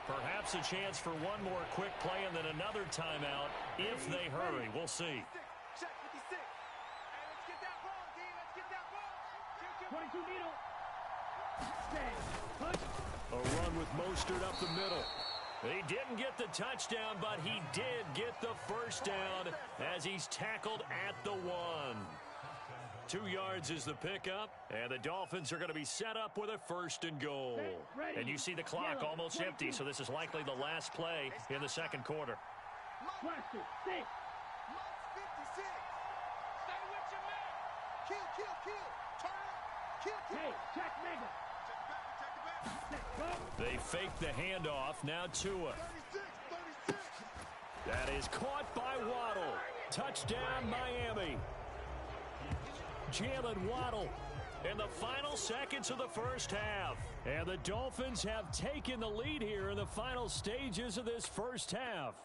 Perhaps a chance for one more quick play and then another timeout if they hurry. We'll see. Check 56. Hey, let's get that ball, D. Let's get that ball. 22 needle. Stay. Hut. A run with Mostert up the middle. He didn't get the touchdown, but he did get the first down as he's tackled at the 1. 2 yards is the pickup, and the Dolphins are going to be set up with a 1st and goal. And you see the clock almost empty, so this is likely the last play in the 2nd quarter. Blaster. 6. Mike's 56. Stay with your man. Kill. Turn up. Kill. Hey, check mega. Check it back. They fake the handoff. Now Tua. 36. That is caught by Waddle. Touchdown, Miami. Jalen Waddle in the final seconds of the first half. And the Dolphins have taken the lead here in the final stages of this first half.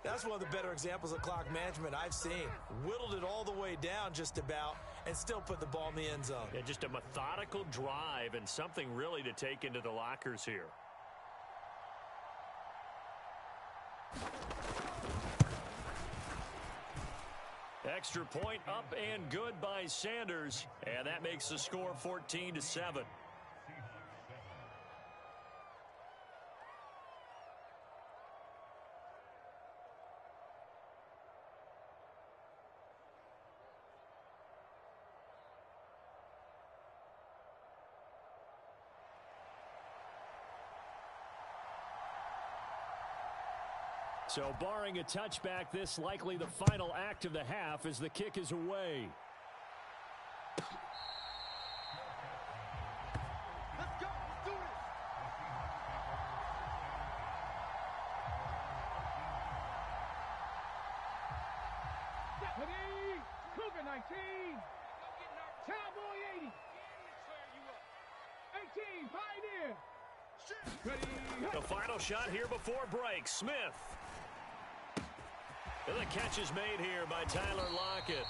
That's one of the better examples of clock management I've seen. Whittled it all the way down just about and still put the ball in the end zone. Yeah, just a methodical drive and something really to take into the lockers here. Extra point up and good by Sanders, and that makes the score 14-7. So barring a touchback, this likely the final act of the half as the kick is away. Let's go. Let's do this. Ready? Cougar 19. Cowboy 80. 18, Pioneer. Ready? The final shot here before break. Smith. And the catch is made here by Tyler Lockett.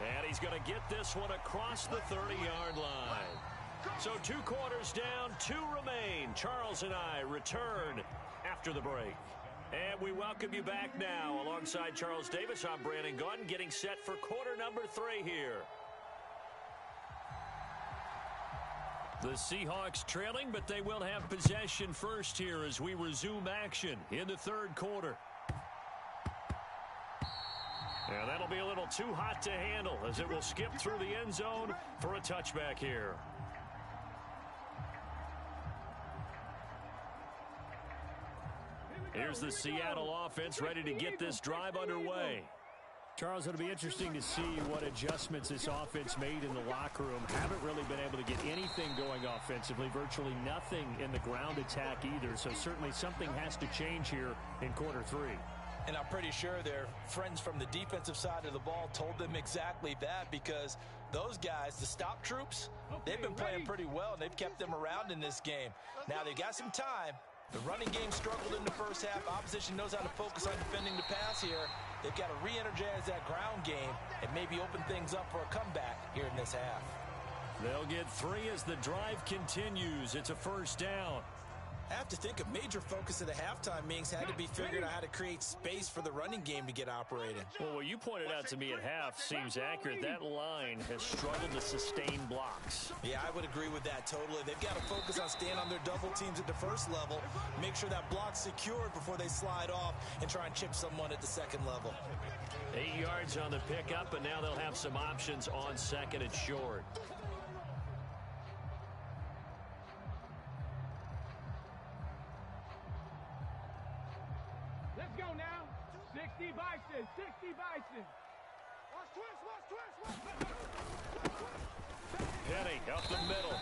And he's going to get this one across the 30-yard line. So 2 quarters down, 2 remain. Charles and I return after the break. And we welcome you back now. Alongside Charles Davis, I'm Brandon Gaudin, getting set for quarter number 3 here. The Seahawks trailing, but they will have possession first here as we resume action in the 3rd quarter. And that'll be a little too hot to handle as it will skip through the end zone for a touchback here. Here's the Seattle offense ready to get this drive underway. Charles, it'll be interesting to see what adjustments this offense made in the locker room. Haven't really been able to get anything going offensively, virtually nothing in the ground attack either. So certainly something has to change here in quarter three. And I'm pretty sure their friends from the defensive side of the ball told them exactly that, because those guys, the stop troops, they've been playing pretty well, and they've kept them around in this game. Now they got some time. The running game struggled in the first half. Opposition knows how to focus on defending the pass here. They've got to re-energize that ground game and maybe open things up for a comeback here in this half. They'll get 3 as the drive continues. It's a first down. I have to think a major focus of the halftime meetings had to be figuring out how to create space for the running game to get operating. Well, what you pointed out to me at half seems accurate. That line has struggled to sustain blocks. Yeah, I would agree with that totally. They've got to focus on staying on their double teams at the first level, make sure that block's secured before they slide off and try and chip someone at the second level. 8 yards on the pickup, and now they'll have some options on second and short. Let's go now. 60 Bison, 60 Bison. Watch twist. Penny up the middle.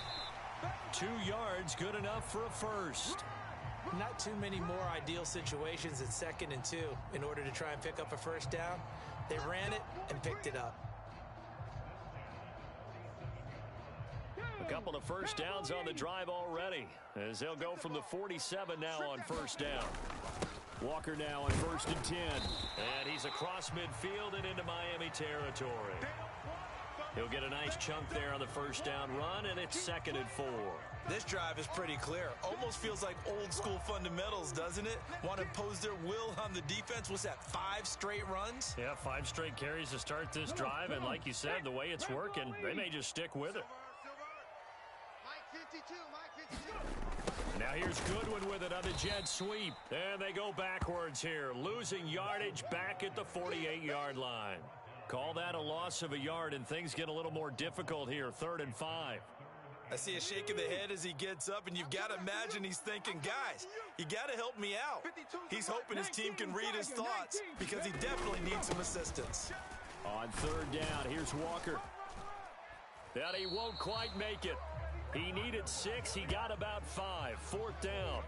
2 yards, good enough for a first. Not too many more ideal situations at 2nd and 2 in order to try and pick up a first down. They ran it and picked it up. A couple of first downs on the drive already, as they'll go from the 47 now on first down. Walker now on 1st and 10. And he's across midfield and into Miami territory. He'll get a nice chunk there on the first down run, and it's 2nd and 4. This drive is pretty clear. Almost feels like old school fundamentals, doesn't it? Want to impose their will on the defense. What's that, 5 straight runs? Yeah, 5 straight carries to start this drive, and like you said, the way it's working, they may just stick with it. Mike 52, Mike 52. Now here's Goodwin with it on the jet sweep. And they go backwards here, losing yardage back at the 48-yard line. Call that a loss of a yard, and things get a little more difficult here, 3rd and 5. I see a shake of the head as he gets up, and you've got to imagine he's thinking, guys, you got to help me out. He's hoping his team can read his thoughts because he definitely needs some assistance. On 3rd down, here's Walker. That he won't quite make it. He needed 6. He got about 5. 4th down.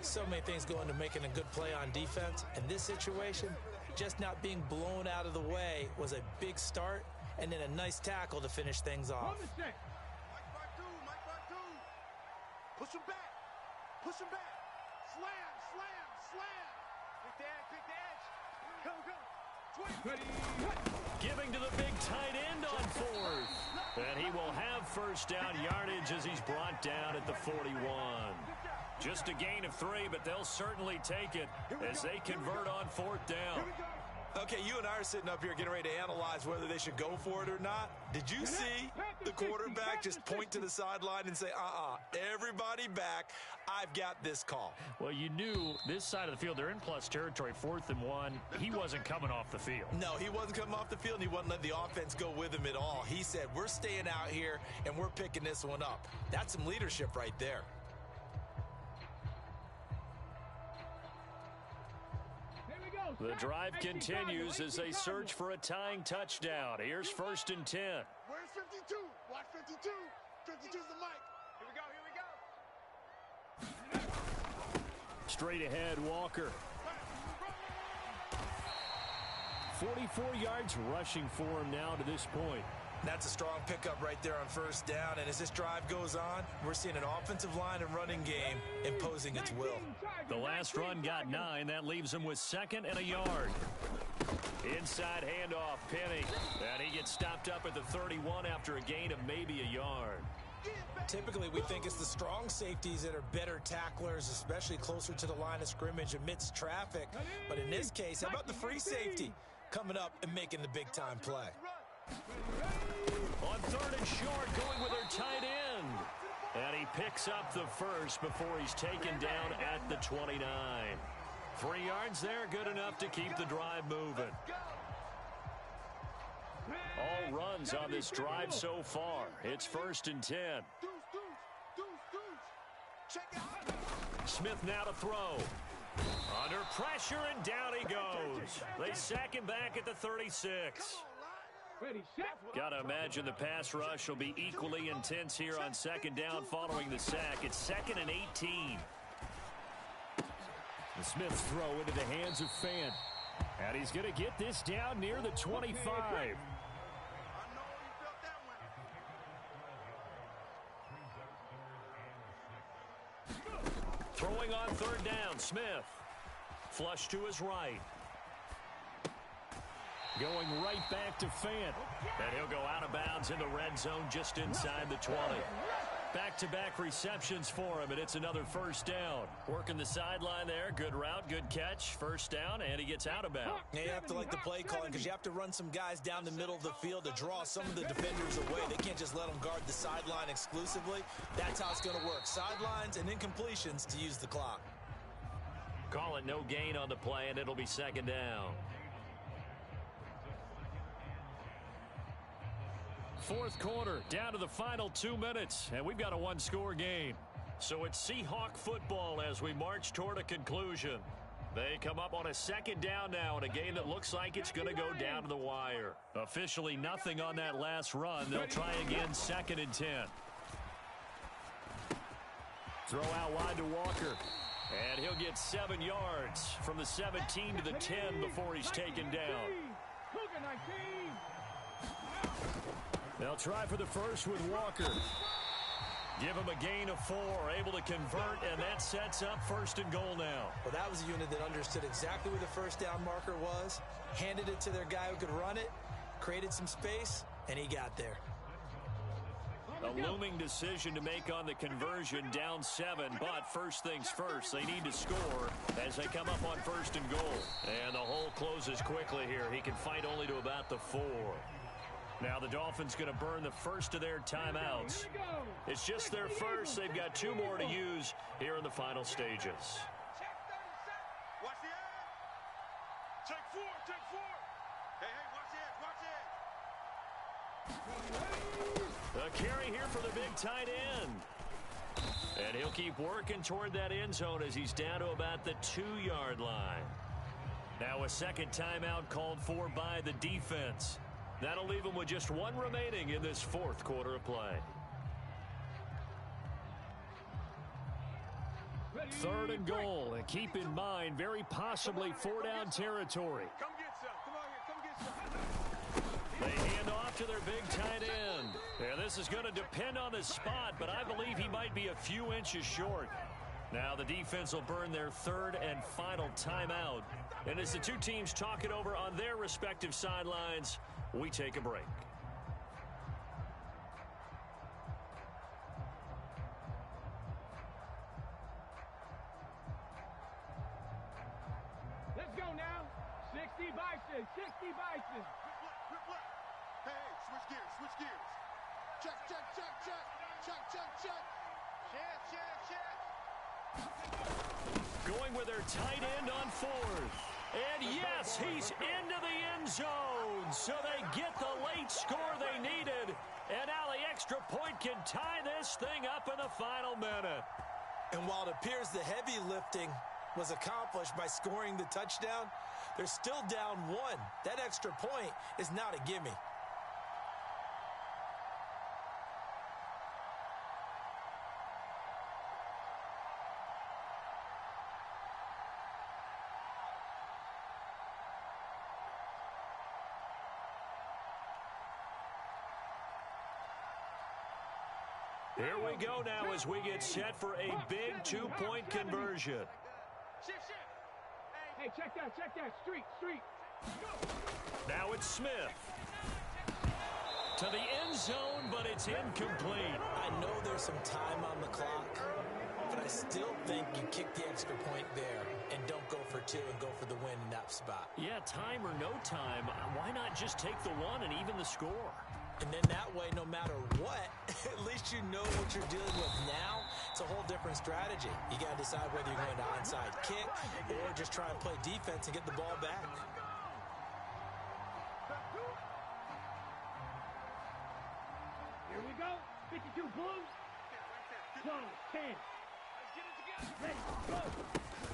So many things go into making a good play on defense. In this situation, just not being blown out of the way was a big start, and then a nice tackle to finish things off. Mike by two. Push him back. Slam. Pick the edge. Go. Giving to the big tight end on 4th. And he will have first down yardage as he's brought down at the 41. Just a gain of 3, but they'll certainly take it as they convert on 4th down. Okay, you and I are sitting up here getting ready to analyze whether they should go for it or not. Did you see the quarterback just point to the sideline and say, everybody back, I've got this call? Well, you knew this side of the field, they're in plus territory, 4th and 1. He wasn't coming off the field. No, he wasn't coming off the field, and he wasn't letting the offense go with him at all. He said, we're staying out here, and we're picking this one up. That's some leadership right there. The drive continues as they search for a tying touchdown. Here's 1st and 10. Where's 52? Watch 52. 52's the mic. Here we go. Straight ahead, Walker. 44 yards rushing for him now to this point. That's a strong pickup right there on 1st down. And as this drive goes on, we're seeing an offensive line and running game imposing its will. The last run got 9. That leaves him with 2nd and a yard. Inside handoff, Penny. And he gets stopped up at the 31 after a gain of maybe a yard. Typically, we think it's the strong safeties that are better tacklers, especially closer to the line of scrimmage amidst traffic. But in this case, how about the free safety coming up and making the big-time play? On 3rd and short, going with their tight end. And he picks up the first before he's taken down at the 29. 3 yards there, good enough to keep the drive moving. All runs on this drive so far. It's 1st and 10. Check out. Smith now to throw. Under pressure, and down he goes. They sack him back at the 36. Ready, set. Got to imagine the pass rush will be equally intense here on second down following the sack. It's 2nd and 18. The Smith's throw into the hands of Fant. And he's going to get this down near the 25. Throwing on 3rd down, Smith. Flush to his right. Going right back to Fant. And he'll go out of bounds in the red zone just inside the 20. Back-to-back receptions for him, and it's another 1st down. Working the sideline there. Good route, good catch. 1st down, and he gets out of bounds. Yeah, you have to like the play calling because you have to run some guys down the middle of the field to draw some of the defenders away. They can't just let them guard the sideline exclusively. That's how it's going to work. Sidelines and incompletions to use the clock. Call it no gain on the play, and it'll be 2nd down. 4th quarter, down to the final 2 minutes, and we've got a 1-score game. So it's Seahawk football as we march toward a conclusion. They come up on a 2nd down now in a game that looks like it's going to go down to the wire. Officially nothing on that last run. They'll try again 2nd and 10. Throw out wide to Walker. And he'll get 7 yards from the 17 to the 10 before he's taken down. They'll try for the first with Walker. Give him a gain of 4, able to convert, and that sets up 1st and goal now. Well, that was a unit that understood exactly where the 1st down marker was, handed it to their guy who could run it, created some space, and he got there. A looming decision to make on the conversion, down 7, but first things first, they need to score as they come up on 1st and goal. And the hole closes quickly here. He can fight only to about the 4. Now the Dolphins going to burn the first of their timeouts. It's just their first. They've got 2 more to use here in the final stages. Check 37. Watch the edge. Check 4. Check 4. Hey, watch the edge. Watch A the edge. carry here for the big tight end. And he'll keep working toward that end zone as he's down to about the 2-yard line. Now a 2nd timeout called for by the defense. That'll leave him with just 1 remaining in this 4th quarter of play. 3rd and goal. And keep in mind, very possibly 4-down territory. Come get some. Come on here. Come get some. They hand off to their big tight end. And this is going to depend on the spot, but I believe he might be a few inches short. Now the defense will burn their 3rd and final timeout. And as the 2 teams talk it over on their respective sidelines, we take a break. Let's go now. 60 Bison. 60 Bison. Quick left. Hey, switch gears. Switch gears. Check. Check. Check. Check. Check. Check. Check. Check. Check. Check. Going with their tight end on 4th. And yes, he's into the end zone. So they get the late score they needed. And now the extra point can tie this thing up in the final minute. And while it appears the heavy lifting was accomplished by scoring the touchdown, they're still down 1. That extra point is not a gimme. Here we go now as we get set for a big 2-point conversion. Shift. Hey, check that. Street. Now it's Smith. To the end zone, but it's incomplete. I know there's some time on the clock, but I still think you kick the extra point there and don't go for 2 and go for the win in that spot. Yeah, time or no time, why not just take the 1 and even the score? And then that way, no matter what, at least you know what you're dealing with now. It's a whole different strategy. You got to decide whether you're going to onside kick or just try and play defense and get the ball back. Here we go. 52 Blues. 12, 10.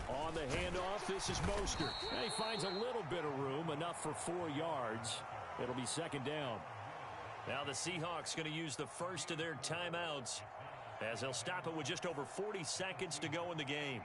On the handoff, this is Mostert. And he finds a little bit of room, enough for 4 yards. It'll be second down. Now the Seahawks going to use the first of their timeouts as they'll stop it with just over 40 seconds to go in the game.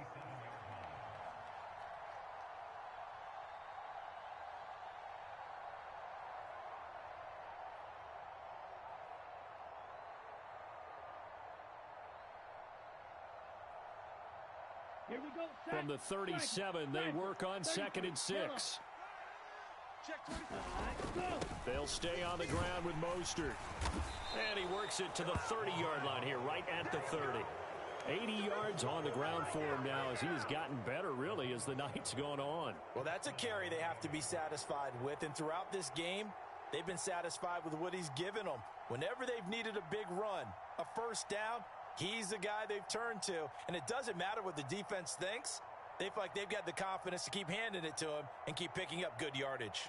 Here we go. From the 37, they work on 2nd and 6. They'll stay on the ground with Mostert. And he works it to the 30-yard line here, right at the 30. 80 yards on the ground for him now as he has gotten better, really, as the night's gone on. Well, that's a carry they have to be satisfied with. And throughout this game, they've been satisfied with what he's given them. Whenever they've needed a big run, a first down, he's the guy they've turned to. And it doesn't matter what the defense thinks. They feel like they've got the confidence to keep handing it to him and keep picking up good yardage.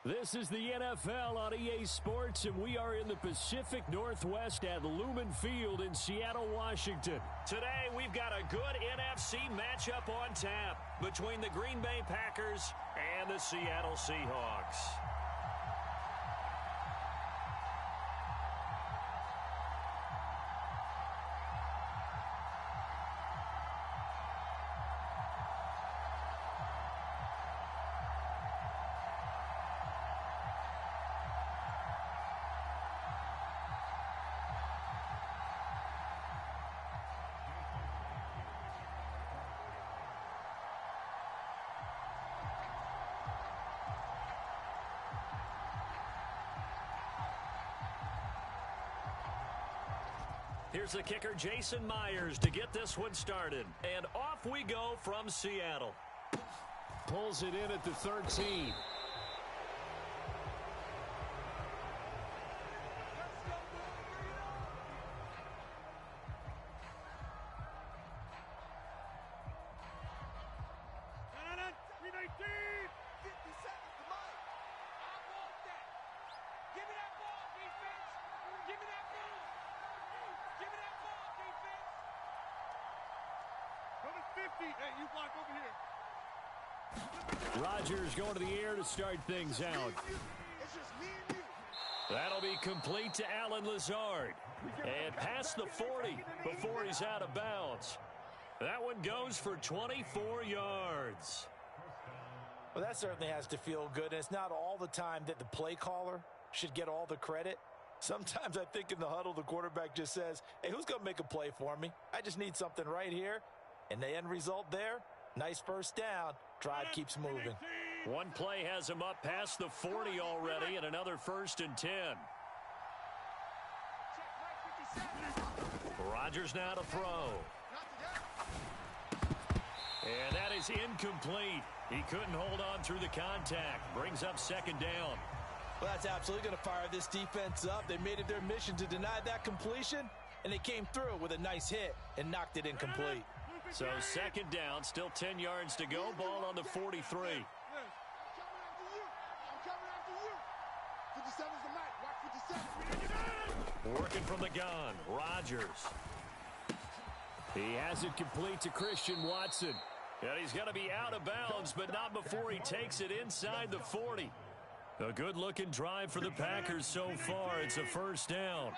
This is the NFL on EA Sports, and we are in the Pacific Northwest at Lumen Field in Seattle, Washington. Today, we've got a good NFC matchup on tap between the Green Bay Packers and the Seattle Seahawks. Here's the kicker, Jason Myers, to get this one started. And off we go from Seattle. Pulls it in at the 13. Rodgers going to the air to start things out. That'll be complete to Allen Lazard. And past the 40 before he's out of bounds. That one goes for 24 yards. Well, that certainly has to feel good. And it's not all the time that the play caller should get all the credit. Sometimes I think in the huddle, the quarterback just says, hey, who's going to make a play for me? I just need something right here. And the end result there, nice first down. Drive keeps moving. One play has him up past the 40 already, and another 1st and 10. Rodgers now to throw. And that is incomplete. He couldn't hold on through the contact. Brings up 2nd down. Well, that's absolutely going to fire this defense up. They made it their mission to deny that completion, and they came through with a nice hit and knocked it incomplete. So second down, still 10 yards to go. Ball on the 43. I'm coming after you. 57's the mic. Watch 57. Working from the gun, Rodgers. He has it complete to Christian Watson. And he's going to be out of bounds, but not before he takes it inside the 40. A good-looking drive for the Packers so far. It's a first down.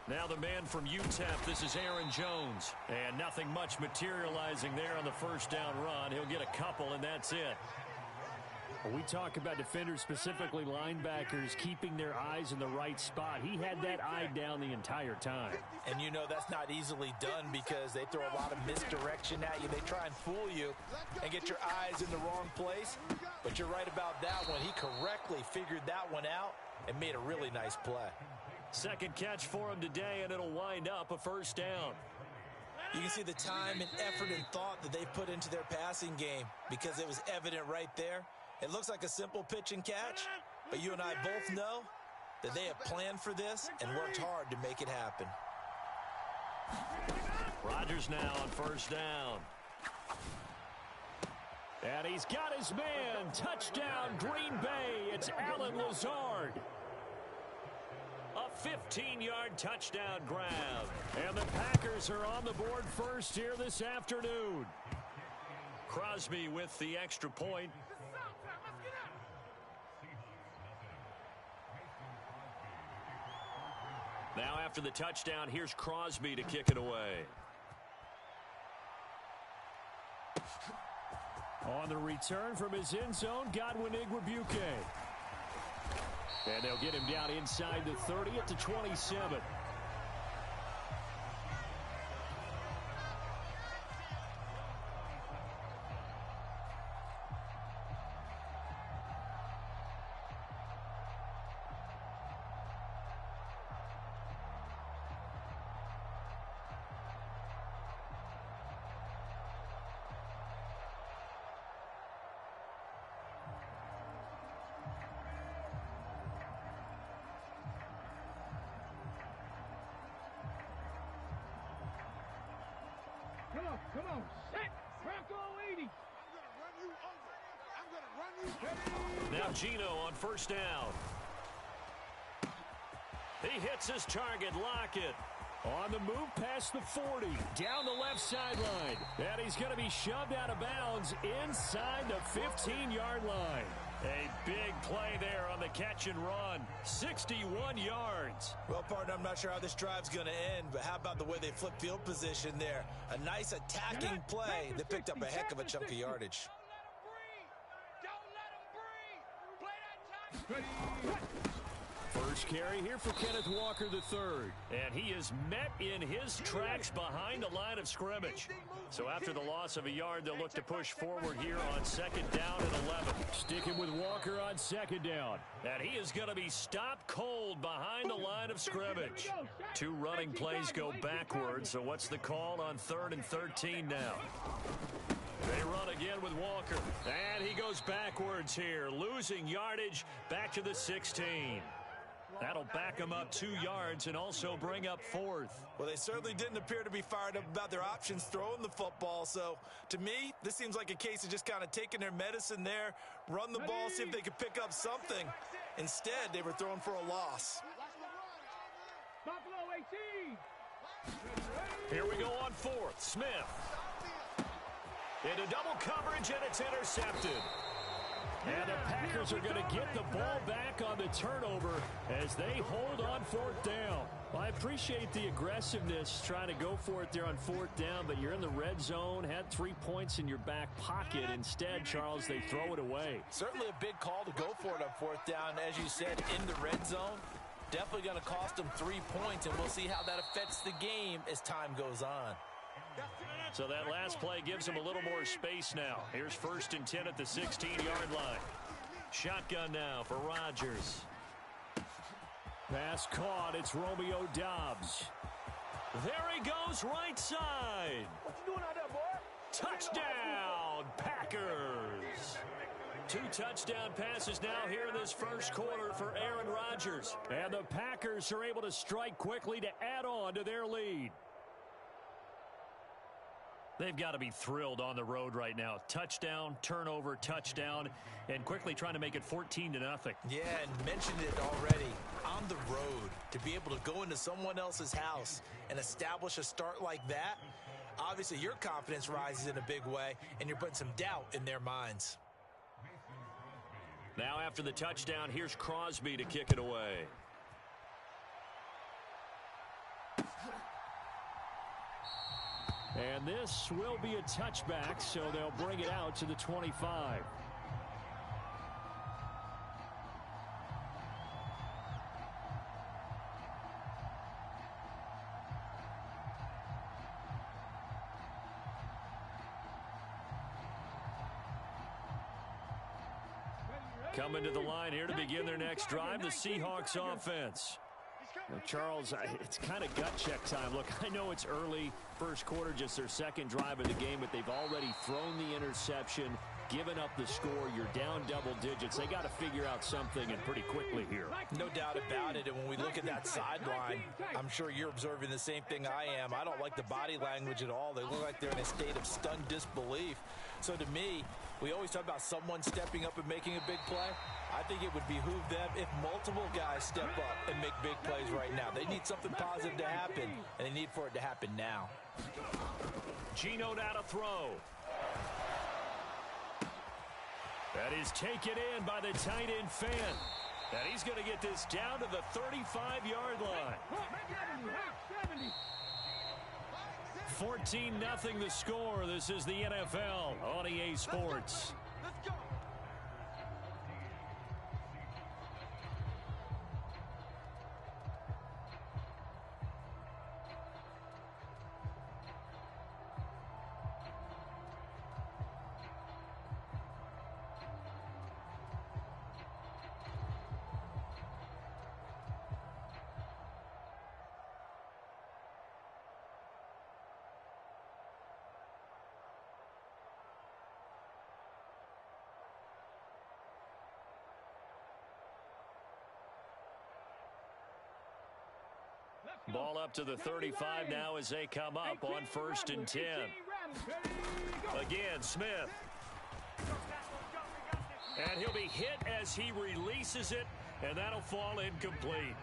Now the man from UTEP, this is Aaron Jones. And nothing much materializing there on the first down run. He'll get a couple, and that's it. We talk about defenders, specifically linebackers, keeping their eyes in the right spot. He had that eye down the entire time. And you know that's not easily done because they throw a lot of misdirection at you. They try and fool you and get your eyes in the wrong place. But you're right about that one. He correctly figured that one out and made a really nice play. Second catch for him today, and it'll wind up a first down. You can see the time and effort and thought that they put into their passing game because it was evident right there. It looks like a simple pitch and catch, but you and I both know that they have planned for this and worked hard to make it happen. Rodgers now on first down. And he's got his man. Touchdown, Green Bay. It's Allen Lazard. A 15-yard touchdown grab. And the Packers are on the board first here this afternoon. Crosby with the extra point. Now after the touchdown, here's Crosby to kick it away. On the return from his end zone, Godwin Igwebuike. And they'll get him down inside the 30 at the 27. Come on, set. Bronco 80. I'm gonna run you over. Now Gino on first down. He hits his target, Lockett. On the move past the 40, down the left sideline. And he's going to be shoved out of bounds inside the 15-yard line. A big play there on the catch and run. 61 yards. Well, partner, I'm not sure how this drive's going to end, but how about the way they flip field position there? A nice attacking play that picked up a heck of a chunk of yardage. Don't let him breathe. Don't let him breathe. Play that time. First carry here for Kenneth Walker III. And he is met in his tracks behind the line of scrimmage. So after the loss of a yard, they'll look to push forward here on second down and 11. Sticking with Walker on second down. And he is going to be stopped cold behind the line of scrimmage. Two running plays go backwards. So what's the call on 3rd and 13 now? They run again with Walker. And he goes backwards here, losing yardage back to the 16. That'll back them up 2 yards and also bring up 4th. Well, they certainly didn't appear to be fired up about their options throwing the football. So, to me, this seems like a case of just kind of taking their medicine there, run the ball, see if they could pick up something. Instead, they were throwing for a loss. Buffalo 18. Here we go on 4th. Smith. Into double coverage, and it's intercepted. And the Packers are going to get the ball back on the turnover as they hold on 4th down. Well, I appreciate the aggressiveness trying to go for it there on 4th down, but you're in the red zone, had 3 points in your back pocket. Instead, Charles, they throw it away. Certainly a big call to go for it on 4th down, as you said, in the red zone. Definitely going to cost them 3 points, and we'll see how that affects the game as time goes on. So that last play gives them a little more space now. Here's 1st and 10 at the 16-yard line. Shotgun now for Rodgers. Pass caught. It's Romeo Doubs. There he goes, right side. What you doing out there, boy? Touchdown, Packers. 2 touchdown passes now here in this first quarter for Aaron Rodgers. And the Packers are able to strike quickly to add on to their lead. They've got to be thrilled on the road right now. Touchdown, turnover, touchdown, and quickly trying to make it 14-0. Yeah, and mentioned it already. On the road, to be able to go into someone else's house and establish a start like that, obviously your confidence rises in a big way, and you're putting some doubt in their minds. Now after the touchdown, here's Crosby to kick it away. And this will be a touchback, so they'll bring it out to the 25. Coming to the line here to begin their next drive, the Seahawks offense. Now, Charles, it's kind of gut check time. Look, I know it's early, first quarter, just their second drive of the game, but they've already thrown the interception, given up the score. You're down double digits. They got to figure out something, and pretty quickly here. No doubt about it, and when we look at that sideline, I'm sure you're observing the same thing I am. I don't like the body language at all. They look like they're in a state of stunned disbelief. So to me, we always talk about someone stepping up and making a big play. I think it would behoove them if multiple guys step up and make big plays right now. They need something positive to happen, and they need for it to happen now. Geno now to throw. That is taken in by the tight end Fan. And he's going to get this down to the 35-yard line. 14-0 the score. This is the NFL on EA Sports. Let's go. Ball up to the 35 now as they come up on 1st and 10. Again, Smith. And he'll be hit as he releases it, and that'll fall incomplete.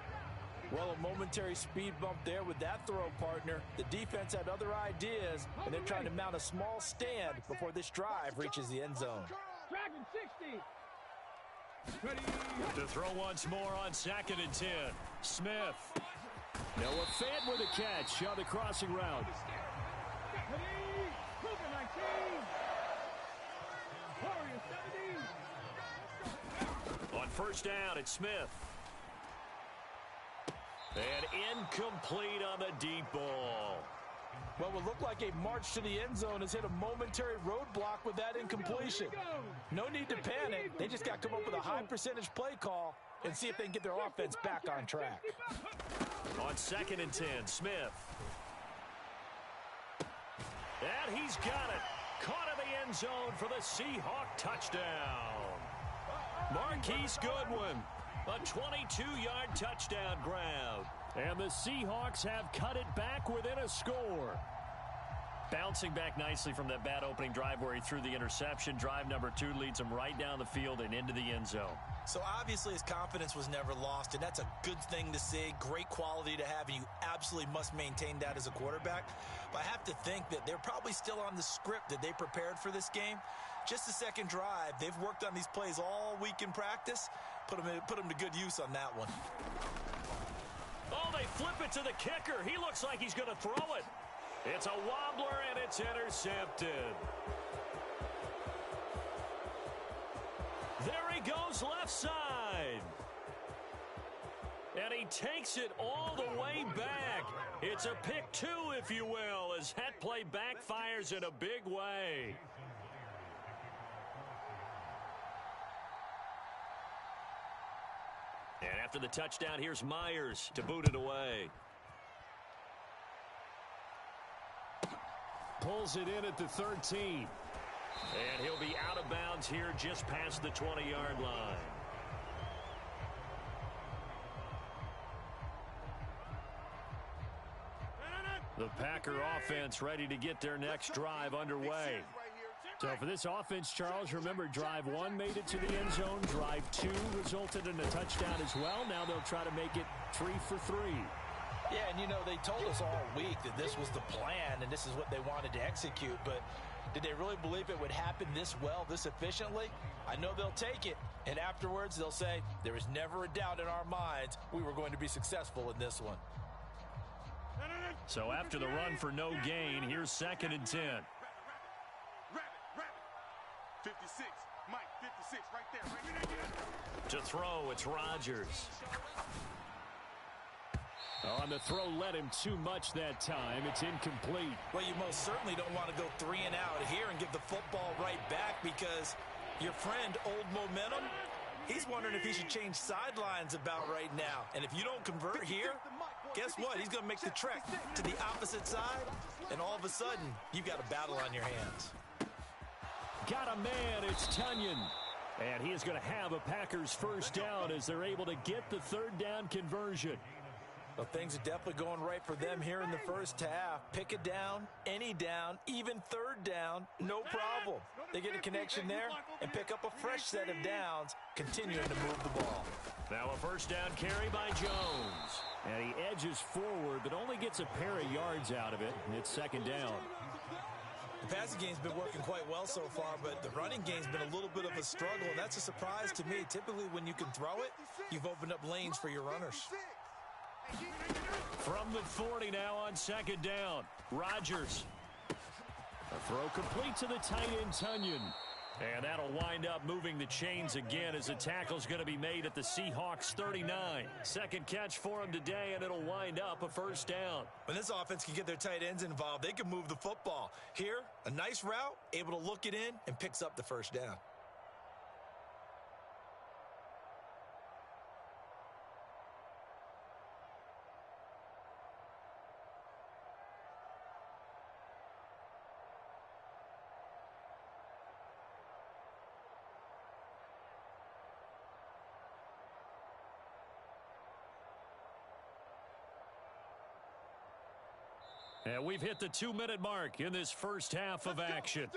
Well, a momentary speed bump there with that throw, partner. The defense had other ideas, and they're trying to mount a small stand before this drive reaches the end zone. Dragon 60. Ready. To throw once more on 2nd and 10. Smith. Noah Fant with a catch on the crossing route. Ready. Cooper 19. Warrior 17. On 1st down, it's Smith. And incomplete on the deep ball. Well, what looked like a march to the end zone has hit a momentary roadblock with that incompletion. No need to panic. They just got to come up with a high percentage play call and see if they can get their offense back on track. On 2nd and 10, Smith. And he's got it. Caught in the end zone for the Seahawk touchdown. Marquise Goodwin. A 22-yard touchdown grab. And the Seahawks have cut it back within a score. Bouncing back nicely from that bad opening drive where he threw the interception. Drive number 2 leads him right down the field and into the end zone. So obviously his confidence was never lost, and that's a good thing to see, great quality to have, and you absolutely must maintain that as a quarterback. But I have to think that they're probably still on the script that they prepared for this game. Just the second drive, they've worked on these plays all week in practice. Put them to good use on that one. Oh, they flip it to the kicker. He looks like he's going to throw it. It's a wobbler, and it's intercepted. There he goes left side. And he takes it all the way back. It's a pick 2, if you will, as that play backfires in a big way. And after the touchdown, here's Myers to boot it away. Pulls it in at the 13. And he'll be out of bounds here just past the 20-yard line. The Packer offense ready to get their next drive underway. So for this offense, Charles, remember, drive 1 made it to the end zone. Drive 2 resulted in a touchdown as well. Now they'll try to make it 3 for 3. Yeah, and you know, they told us all week that this was the plan and this is what they wanted to execute, but did they really believe it would happen this well, this efficiently? I know they'll take it, and afterwards they'll say, there was never a doubt in our minds we were going to be successful in this one. So after the run for no gain, here's 2nd and 10. 56, Mike, 56, right there. To throw, it's Rodgers. On the throw, led him too much that time. It's incomplete. Well, you most certainly don't want to go 3 and out here and give the football right back, because your friend, Old Momentum, he's wondering if he should change sidelines about right now. And if you don't convert here, guess what? He's going to make the trek to the opposite side, and all of a sudden, you've got a battle on your hands. Got a man, it's Tunyon. And he is going to have a Packers first down as they're able to get the 3rd down conversion. Well, things are definitely going right for them here in the first half. Pick a down, any down, even 3rd down, no problem. They get a connection there and pick up a fresh set of downs, continuing to move the ball. Now a first down carry by Jones. And he edges forward, but only gets a pair of yards out of it, and it's 2nd down. The passing game's been working quite well so far, but the running game's been a little bit of a struggle, and that's a surprise to me. Typically, when you can throw it, you've opened up lanes for your runners. From the 40 now on 2nd down, Rodgers. A throw complete to the tight end, Tunyon. And that'll wind up moving the chains again as the tackle's going to be made at the Seahawks 39. 2nd catch for him today, and it'll wind up a first down. When this offense can get their tight ends involved, they can move the football. Here, a nice route, able to look it in, and picks up the first down. And we've hit the 2-minute mark in this first half of action.